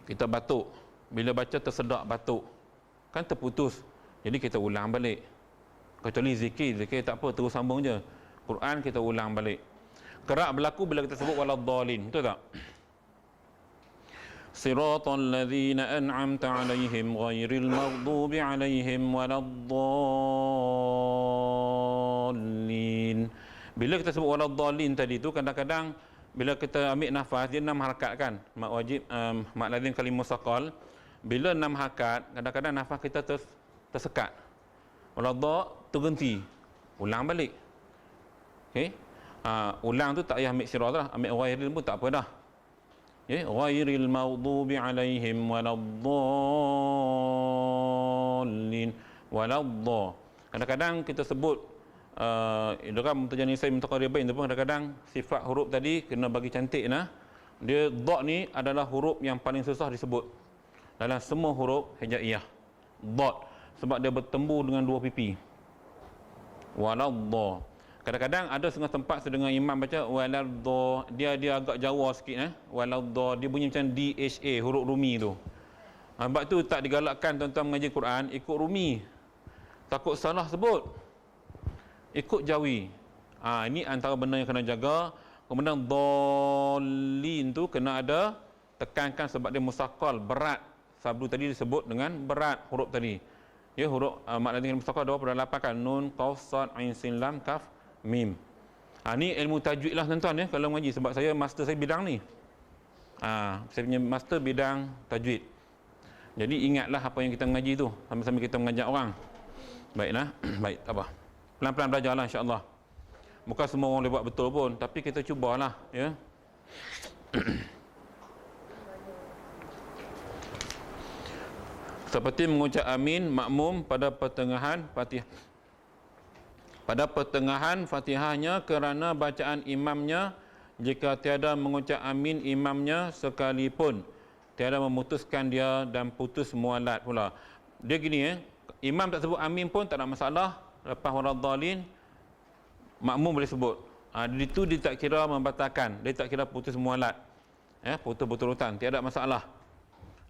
Speaker 1: kita batuk. Bila baca tersedak batuk, kan terputus. Jadi kita ulang balik. Kecuali zikir tak apa, terus sambung je. Quran kita ulang balik. Kerap berlaku bila kita sebut waladdallin, betul tak? Siratal ladzina an'amta 'alaihim ghairil maghdubi 'alaihim waladdallin. Bila kita sebut waladdallin tadi tu, kadang-kadang bila kita ambil nafas, dia 6 harakat kan? Mak wajib, mak lazim kalimah saqal. Bila 6 harakat, kadang-kadang nafas kita tersekat. Waladha terhenti. Ulang balik. Okey. Ulang tu tak payah ambil sirah lah, ambil ghairil pun tak apa dah. Okey, ghairil maghdubi 'alaihim waladdallin. Waladha. Kadang-kadang kita sebut idgham mutajanisai mutaqarribain tu pun kadang-kadang sifat huruf tadi kena bagi cantik nah. Dia dha ni adalah huruf yang paling susah disebut dalam semua huruf hijaiyah. Dha sebab dia bertembur dengan 2 pipi. Waladha. Kadang-kadang ada setengah tempat sedang imam baca waladha, dia agak Jawa sikit waladha, dia bunyi macam DHA huruf Rumi tu. Sebab tu tak digalakkan tuan-tuan mengaji Quran ikut rumi. Takut salah sebut. Ikut jawi. Ini antara benda yang kena jaga. Kemudian dhalin tu kena ada tekankan sebab dia musaqqal, berat. Sabdu tadi disebut dengan berat huruf tadi. Ya, huruf mad dengan musaqqal 28 kan. Nun, qaf, sad, ain, sin, lam, kaf, mim. Ni ilmu tajwid lah tuan-tuan ya kalau mengaji, sebab saya master saya bidang ni. Saya punya master bidang tajwid. Jadi ingatlah apa yang kita mengaji tu sambil-sambil kita mengajak orang. Baiklah, baik, tak apa. Pelan-pelan belajarlah insya-Allah. Bukan semua orang boleh buat betul pun, tapi kita cubalah ya. Seperti mengucap amin makmum pada pertengahan Fatihah. Pada pertengahan Fatihahnya kerana bacaan imamnya, jika tiada mengucap amin imamnya sekalipun, tiada memutuskan dia dan putus mualat pula. Dia gini imam tak sebut amin pun tak ada masalah. Lepas waradhdallin makmum boleh sebut. Itu dia tak kira membatalkan, dia tak kira putus mualat. Putus beturutan, tiada masalah.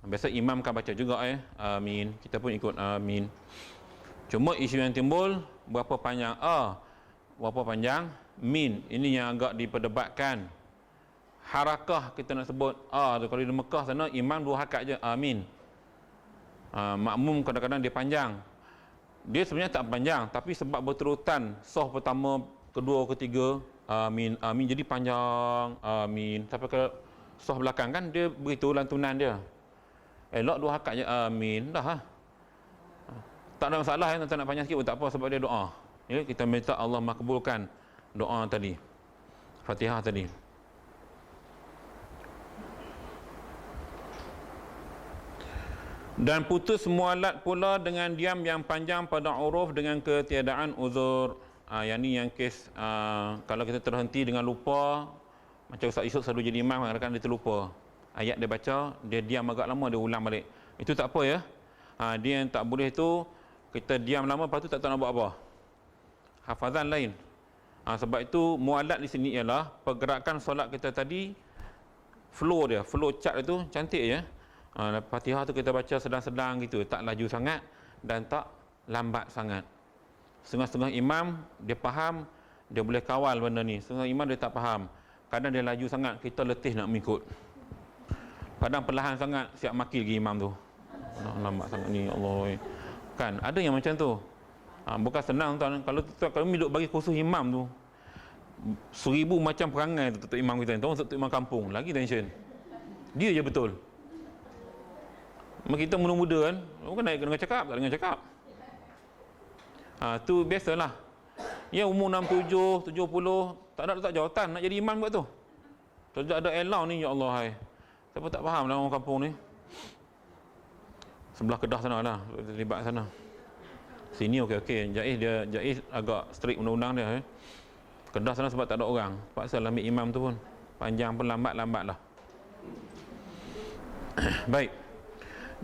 Speaker 1: Biasa imam kan baca juga amin, kita pun ikut amin. Cuma isu yang timbul berapa panjang berapa panjang min, ini yang agak diperdebatkan. Harakah kita nak sebut kalau di Mekah sana imam 2 harakat je amin. Makmum kadang-kadang dia panjang. Dia sebenarnya tak panjang, tapi sebab berterutan soh pertama, kedua, ketiga amin, amin, jadi panjang amin. Sampai ke soh belakang kan dia beritahu lantunan dia. Elok 2 harakat je amin dah. Tak ada masalah tuan-tuan nak panjang sikit pun tak apa, sebab dia doa. Ya, kita minta Allah makbulkan doa tadi, Fatihah tadi. Dan putus mualat pula dengan diam yang panjang pada huruf dengan ketiadaan uzur. Yang ni yang kes kalau kita terhenti dengan lupa, macam Ustaz Yusof selalu jadi imam, kadang-kadang dia terlupa ayat dia baca, dia diam agak lama, dia ulang balik. Itu tak apa ya. Dia yang tak boleh tu kita diam lama, lepas tu tak tahu nak buat apa. Hafazan lain. Sebab itu mualat di sini ialah pergerakan solat kita tadi, flow dia, flow chart itu cantik ya. Fatihah tu kita baca sedang-sedang gitu, tak laju sangat dan tak lambat sangat. Setengah-setengah imam dia faham, dia boleh kawal benda ni. Setengah imam dia tak faham. Kadang dia laju sangat, kita letih nak mengikut. Kadang perlahan sangat, siap maki lagi imam tu. Lambat sangat ni, Allah. Kan ada yang macam tu. Bukan senang tuan. Kalau duduk bagi kursus imam tu 1000 macam perangai tu untuk imam kita. Untuk imam kampung lagi tension. Dia je betul. Kita muda-muda kan, bukan naik dengan cakap, tak dengan cakap. Tu biasalah. Ya umur 67, 70, tak ada letak jawatan nak jadi imam buat tu. Tak ada elau ni, ya Allah hai. Siapa tak faham lah orang kampung ni. Sebelah Kedah sana lah, terlibat sana. Sini okey. Jaiz agak strict undang-undang dia. Kedah sana sebab tak ada orang. Paksa lah ambil imam tu pun. Panjang pun lambat lah. Baik.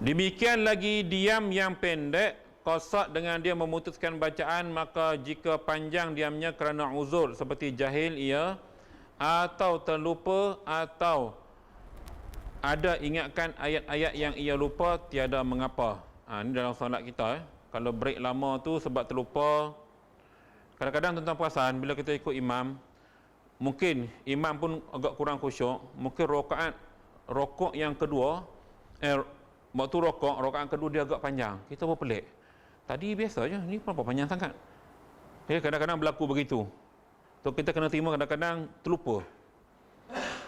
Speaker 1: Demikian lagi diam yang pendek, qasad dengan dia memutuskan bacaan, maka jika panjang diamnya kerana uzur seperti jahil ia, atau terlupa, atau ada ingatkan ayat-ayat yang ia lupa, tiada mengapa. Ini dalam solat kita. Kalau break lama tu sebab terlupa. Kadang-kadang tuan-tuan perasan bila kita ikut imam, mungkin imam pun agak kurang khusyuk, mungkin rokok yang kedua, waktu rakaat kedua dia agak panjang. Kita pun pelik. Tadi biasa je, ni kenapa panjang sangat? Kadang-kadang berlaku begitu. So kita kena terima kadang-kadang terlupa.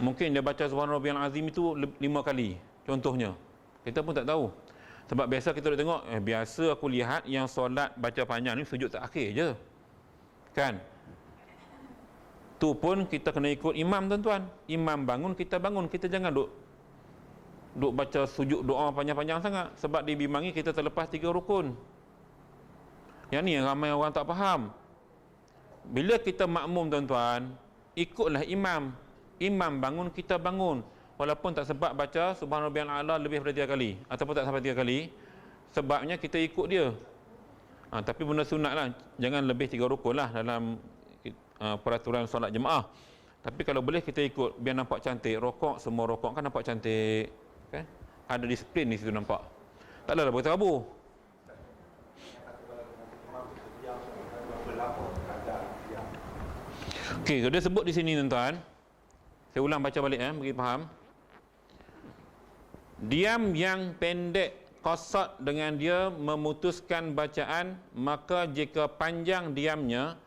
Speaker 1: Mungkin dia baca Subhana Rabbiyal Azim itu 5 kali contohnya. Kita pun tak tahu. Sebab biasa kita tengok, biasa aku lihat yang solat baca panjang ni sujud terakhir je. Kan? Tu pun kita kena ikut imam tuan-tuan. Imam bangun, kita bangun. Kita jangan duk baca sujud doa panjang-panjang sangat. Sebab di bimbang kita terlepas 3 rukun. Yang ni yang ramai orang tak faham. Bila kita makmum tuan-tuan, ikutlah imam. Imam bangun, kita bangun. Walaupun tak sempat baca Subhana Rabbiyal A'la lebih daripada 3 kali ataupun tak sampai 3 kali, sebabnya kita ikut dia. Tapi benda sunat lah, jangan lebih 3 rukun lah dalam peraturan solat jemaah. Tapi kalau boleh kita ikut biar nampak cantik. Rokok, semua rokok kan nampak cantik kan? Ada disiplin di situ nampak. Tak adalah berkata Abu. Okey, dia sebut di sini tuan-tuan. Saya ulang baca balik bagi faham. Diam yang pendek qasad dengan dia memutuskan bacaan, maka jika panjang diamnya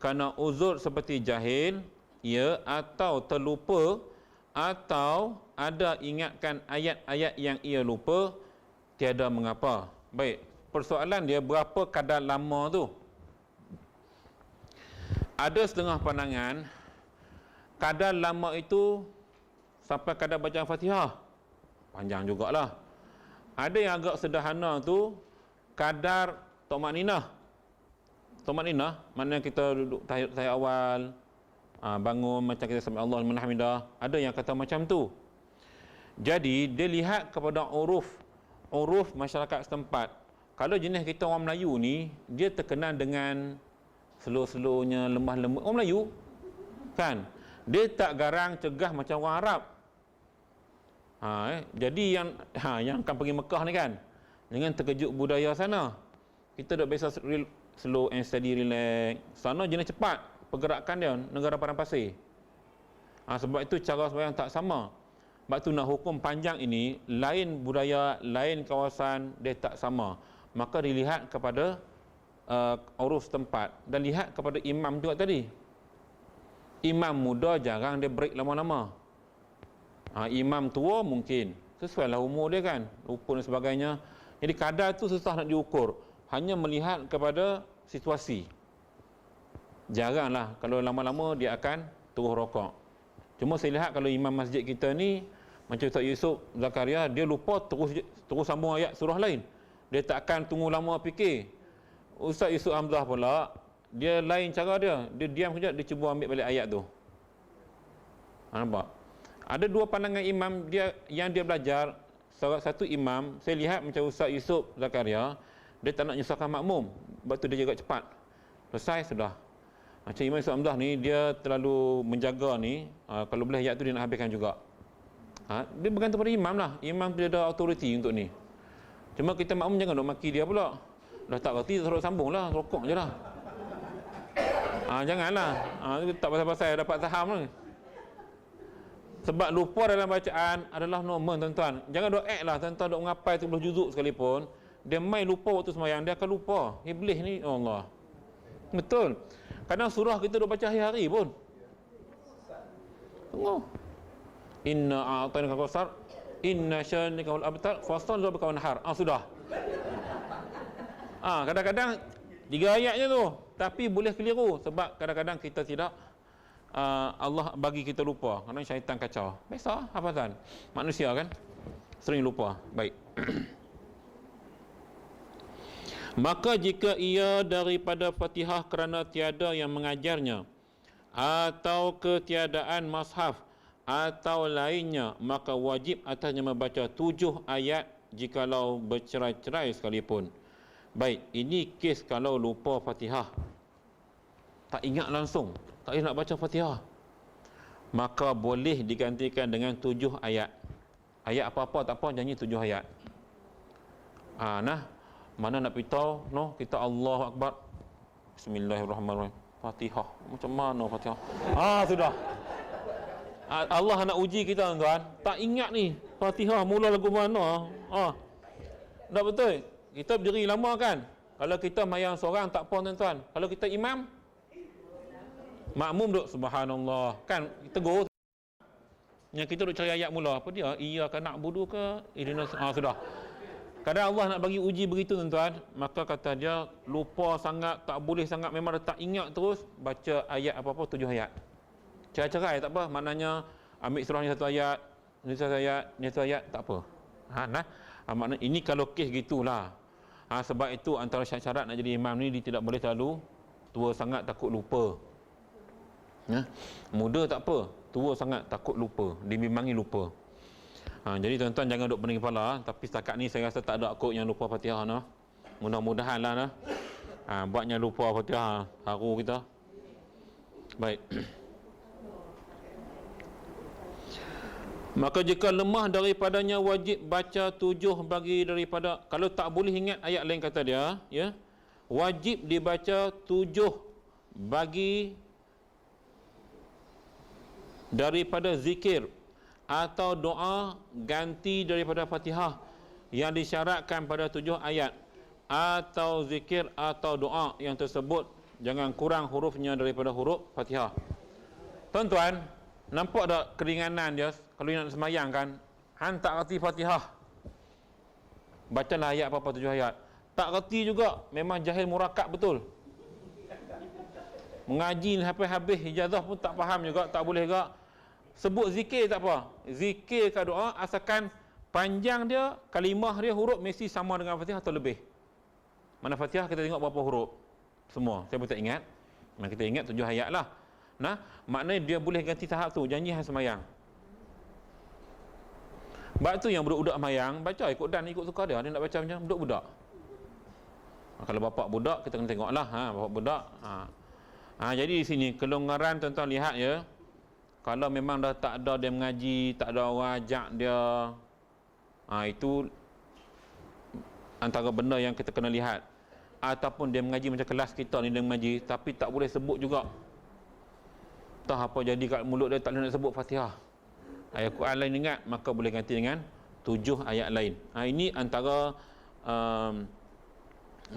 Speaker 1: kerana uzur seperti jahil, ya, atau terlupa, atau ada ingatkan ayat-ayat yang ia lupa, tiada mengapa. Baik, persoalan dia berapa kadar lama tu? Ada setengah pandangan kadar lama itu sampai kadar bacaan Fatihah, panjang jugalah. Ada yang agak sederhana tu kadar tumakninah. Tumakninah maknanya kita duduk tahiyat awal, bangun macam kita sami Allahu liman hamidah. Ada yang kata macam tu. Jadi dia lihat kepada uruf masyarakat setempat. Kalau jenis kita orang Melayu ni, dia terkenal dengan slow-slownya, lemah lembut. Orang Melayu kan, dia tak garang cegah macam orang Arab. Jadi yang akan pergi Mekah ni kan, dengan terkejut budaya sana. Kita dah biasa slow and steady, relax. Sana jenis cepat pergerakan dia, negara padang pasir. Sebab itu cara sembahyang tak sama. Sebab tu nak hukum panjang ini, lain budaya, lain kawasan, dia tak sama. Maka dilihat kepada urus tempat dan lihat kepada imam juga tadi. Imam muda jarang dia break lama-lama. Imam tua mungkin sesuailah umur dia kan, lupa dan sebagainya. Jadi kadar tu susah nak diukur, hanya melihat kepada situasi. Jaranglah kalau lama-lama dia akan terus rokok. Cuma saya lihat kalau imam masjid kita ni macam Ustaz Yusuf Zakaria, dia lupa terus sambung ayat surah lain. Dia tak akan tunggu lama fikir. Ustaz Yusuf Hamzah pula, dia lain cara dia. Dia diam kejap, dia cuba ambil balik ayat tu. Nampak? Ada dua pandangan imam dia yang dia belajar. Salah satu imam, saya lihat macam Ustaz Yusuf Zakaria, dia tak nak nyusahkan makmum. Sebab tu dia jaga cepat. Selesai, sudah. Macam Imam Yusuf Hamzah ni, dia terlalu menjaga ni. Kalau boleh ayat tu dia nak habiskan juga. Dia bergantung pada imam lah. Imam dia ada autoriti untuk ni. Cuma kita makmum jangan nak maki dia pula. Dah tak kerti, terus sambung lah, rokok je lah. Janganlah. Tak pasal-pasal dapat saham lah. Sebab lupa dalam bacaan adalah normal tuan-tuan. Jangan duk act lah tuan-tuan, duk mengapai 30 juzuk sekalipun. Dia main lupa waktu sembahyang, dia akan lupa. Iblis ni, Allah. Betul. Kadang surah kita duk baca hari-hari pun. Tengok. Inna a'tainaka kautsar, inna syanika wal abtar, fasal rabbika wanhar. Sudah. Kadang-kadang 3 ayatnya tu, tapi boleh keliru sebab kadang-kadang kita tidak Allah bagi kita lupa. Kadang syaitan kacau. Biasa hafazan. Manusia kan sering lupa. Baik. Maka jika ia daripada Fatihah kerana tiada yang mengajarnya, atau ketiadaan mashaf atau lainnya, maka wajib atasnya membaca 7 ayat jikalau bercerai-cerai sekalipun. Baik, ini kes kalau lupa Fatihah, tak ingat langsung, tak ingat nak baca Fatihah, maka boleh digantikan dengan 7 ayat. Ayat apa-apa tak apa, janji 7 ayat. Mana nak beritahu, kita Allahu Akbar, Bismillahirrahmanirrahim, Fatihah, macam mana Fatihah? Sudah. Allah nak uji kita tuan-tuan, tak ingat ni Fatihah mula lagu mana. Dah betul. Kita berdiri lama kan. Kalau kita mayang seorang tak apa tuan-tuan. Kalau kita imam, makmum duk subhanallah kan, kita tegur. Yang kita duk cari ayat mula, apa dia? Iyyaka na'budu ke ihdinas, sudah. Kadang Allah nak bagi uji begitu tuan-tuan, maka kata dia lupa sangat, tak boleh sangat, memang tak ingat terus, baca ayat apa-apa 7 ayat. Cerai-cerai tak apa, maknanya ambil surah ni 1 ayat, ni 1 ayat, ni 1 ayat, tak apa. Maknanya ini kalau kes gitulah. Sebab itu antara syarat-syarat nak jadi imam ni, dia tidak boleh terlalu tua sangat takut lupa. Muda tak apa, tua sangat takut lupa, dibimbangi lupa. Jadi tuan-tuan jangan duk pening kepala. Tapi setakat ni saya rasa tak ada kot yang lupa Fatihah nah. Mudah-mudahan lah buatnya lupa Fatihah, haru kita. Baik. Maka jika lemah daripadanya wajib baca 7 bagi daripada, kalau tak boleh ingat ayat lain kata dia, ya, wajib dibaca 7 bagi daripada zikir atau doa ganti daripada Fatihah yang disyaratkan pada 7 ayat, atau zikir atau doa yang tersebut jangan kurang hurufnya daripada huruf Fatihah. Tuan-tuan, nampak tak keringanan dia kalau nak semayang kan? Han tak reti Fatihah, bacalah ayat apa-apa 7 ayat. Tak reti juga, memang jahil murakab betul. Mengaji sampai habis ijazah pun tak faham juga, tak boleh juga. Sebut zikir tak apa. Zikir ke doa, asalkan panjang dia, kalimah dia, huruf mesti sama dengan Fatihah atau lebih. Mana Fatihah kita tengok berapa huruf? Semua, saya pun tak ingat. Memang kita ingat 7 ayat lah. Nah, maknanya dia boleh ganti tahap tu, janji hang semayang. Sebab tu yang budak-budak semayang, baca ikut dan ikut suka dia. Dia nak baca macam budak-budak. Kalau bapak budak, kita kena tengok lah. Bapak budak. Jadi di sini, kelonggaran tuan-tuan lihat ya. Kalau memang dah tak ada dia mengaji, tak ada orang ajak dia, itu antara benda yang kita kena lihat. Ataupun dia mengaji macam kelas kita ni, dia mengaji, tapi tak boleh sebut juga. Entah apa jadi kat mulut dia, tak boleh nak sebut Fatihah. Ayat Quran lain ingat, maka boleh ganti dengan 7 ayat lain. Ini antara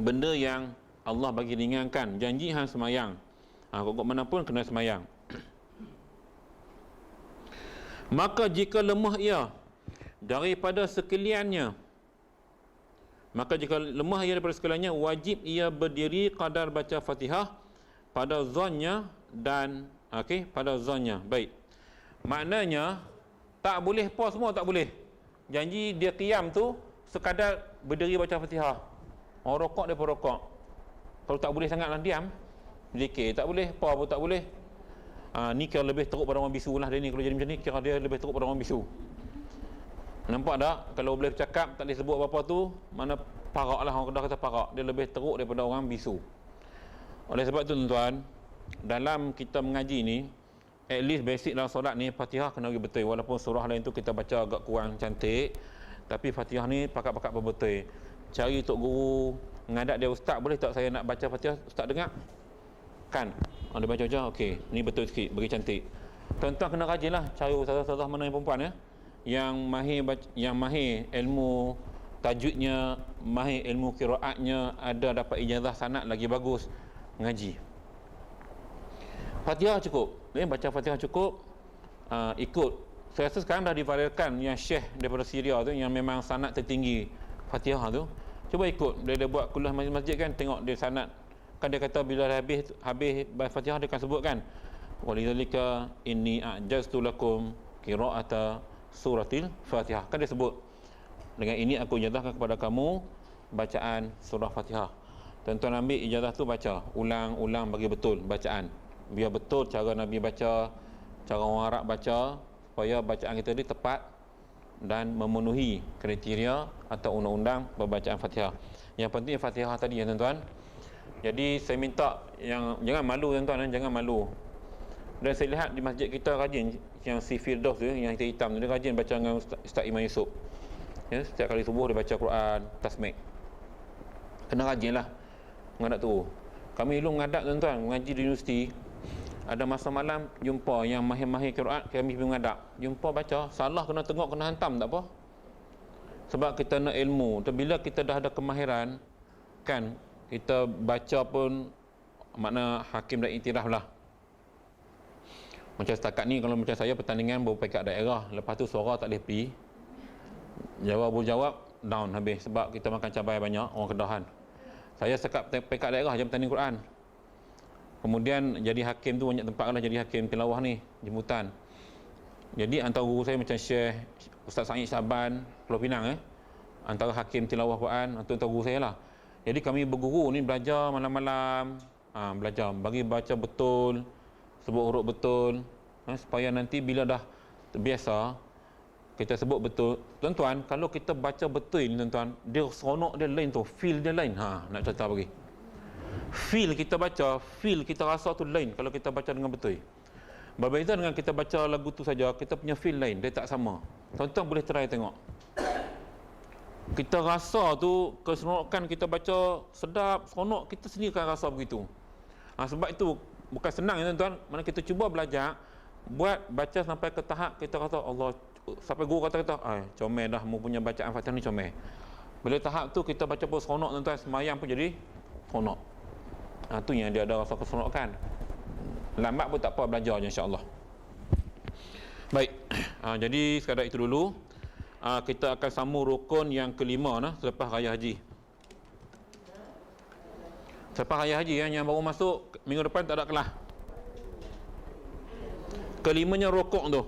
Speaker 1: benda yang Allah bagi ringankan. Janji hang semayang. Kok mana pun kena semayang. Maka jika lemah ia daripada sekaliannya, maka jika lemah ia daripada sekaliannya, wajib ia berdiri qadar baca Fatihah pada zonnya dan pada zonnya. Baik. Maknanya tak boleh pause semua, tak boleh. Janji dia qiyam tu sekadar berdiri baca Fatihah. Orang rokok dia pun rokok. Kalau tak boleh sangatlah diam. Zikir tak boleh, pause pun tak boleh. Ni kira lebih teruk pada orang bisu lah dia ni. Kalau jadi macam ni, kira dia lebih teruk pada orang bisu. Nampak tak? Kalau boleh bercakap, tak boleh sebut apa-apa tu, mana parak lah, orang Kedah kata parak. Dia lebih teruk daripada orang bisu. Oleh sebab tu tuan-tuan, dalam kita mengaji ni, at least basic dalam solat ni, Fatihah kena pergi betul. Walaupun surah lain tu kita baca agak kurang cantik, tapi Fatihah ni pakat-pakat betul. Cari tok guru, ngadak dia, ustaz boleh tak saya nak baca Fatihah, ustaz dengar? Kan? Dia baca je, okey, ni betul sikit, bagi cantik. Tuan-tuan kena rajin lah, cari ustaz-ustaz mana yang perempuan ya, yang mahir ilmu tajwidnya, mahir ilmu qiraatnya, ada dapat ijazah sanad lagi bagus, ngaji. Fatihah cukup, baca Fatihah cukup, ikut. Saya rasa sekarang dah diviralkan yang syekh daripada Syria tu, yang memang sanad tertinggi Fatihah tu. Cuba ikut, dia buat kuliah masjid kan, tengok dia sanad. Kan dia kata bila habis Fatihah dia akan sebutkan, walidzalika inni a'jaztu lakum qira'ata suratil Fatihah. Kan dia sebut, dengan ini aku ijazahkan kepada kamu bacaan surah Fatihah. Tuan-tuan ambil ijazah tu, baca ulang-ulang bagi betul bacaan, biar betul cara Nabi baca, cara orang Arab baca, supaya bacaan kita ni tepat dan memenuhi kriteria atau undang-undang pembacaan Fatihah. Yang penting Fatihah tadi ya tuan-tuan. Jadi saya minta yang jangan malu tuan-tuan, jangan malu. Dan saya lihat di masjid kita rajin, yang si Firdaus tu, yang hitam tu, dia rajin baca dengan Ustaz Iman Yusof. Ya, setiap kali subuh dia baca Quran, tasmik. Kena rajin lah mengadap tu. Kami dulu mengadap tuan-tuan, mengaji di universiti. Ada masa malam jumpa yang mahir-mahir Quran, kami pergi mengadap. Jumpa baca, salah kena tengok, kena hantam, tak apa. Sebab kita nak ilmu. Bila kita dah ada kemahiran, kan, kita baca pun makna hakim dah iktiraf lah. Macam setakat ni, kalau macam saya pertandingan baru pekat daerah, lepas tu suara tak boleh pergi, jawab down habis, sebab kita makan cabai banyak, orang Kedahan. Saya sekat pekat daerah je bertanding Quran. Kemudian jadi hakim tu banyak tempat lah, jadi hakim tilawah ni, jemputan. Jadi antara guru saya macam Syekh Ustaz Sa'id Syaban Pulau Pinang, antara hakim tilawah Quran, antara guru saya lah. Jadi kami berguru ni belajar malam-malam, belajar bagi baca betul, sebut huruf betul, supaya nanti bila dah terbiasa kita sebut betul. Tuan-tuan, kalau kita baca betul ni tuan-tuan, dia seronok dia lain tu, feel dia lain. Nak cerita bagi. Feel kita baca, feel kita rasa tu lain kalau kita baca dengan betul. Berbeza dengan kita baca lagu tu saja, kita punya feel lain, dia tak sama. Tuan-tuan boleh try tengok. Kita rasa tu keseronokan kita baca sedap, seronok, kita sendiri akan rasa begitu. Sebab itu bukan senang ya tuan-tuan. Mana kita cuba belajar, buat baca sampai ke tahap kita kata Allah, sampai guru kata comel dah mu punya bacaan Fatihah ni comel. Bila tahap tu kita baca pun seronok tuan-tuan, semayang pun jadi seronok. Tu yang dia ada rasa keseronokan. Lambat pun tak apa, belajar je insya-Allah. Baik. Jadi sekadar itu dulu. Kita akan sambung rukun yang kelima selepas raya haji. Selepas raya haji yang baru masuk minggu depan tak ada kelas. Kelimanya rukuk tu.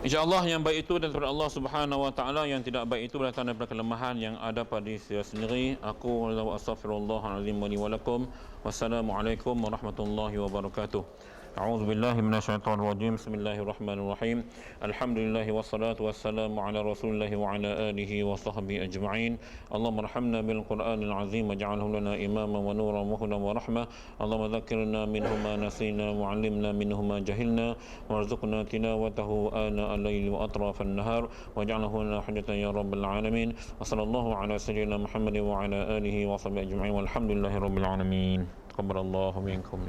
Speaker 1: InsyaAllah yang baik itu daripada Allah Subhanahu wa taala, yang tidak baik itu berasal daripada kelemahan yang ada pada diri saya sendiri. Aku wa astaghfirullahalazim wa li wa lakum. Wassalamualaikum warahmatullahi wabarakatuh. A'udzu billahi minasyaitonir rajim. Bismillahirrahmanirrahim. Alhamdulillah wassalatu wassalamu ala Rasulillah wa ala alihi wa sahbihi ajma'in. Allahumma arhamna bil Qur'anil azim waj'alhu lana imaman wa nuran wa hudan wa rahmah. Allahumma dzakkirna minhu ma nasina wa 'allimna minhu ma jahilna warzuqna tilawatahu ana al-laili wa atrafan nahar waj'alhu lana hujjatan ya rabbal alamin. Wa sallallahu ala sayyidina Muhammadin wa ala alihi wa sahbihi ajma'in. Walhamdulillahi rabbil alamin. Taqabbalallahu minkum.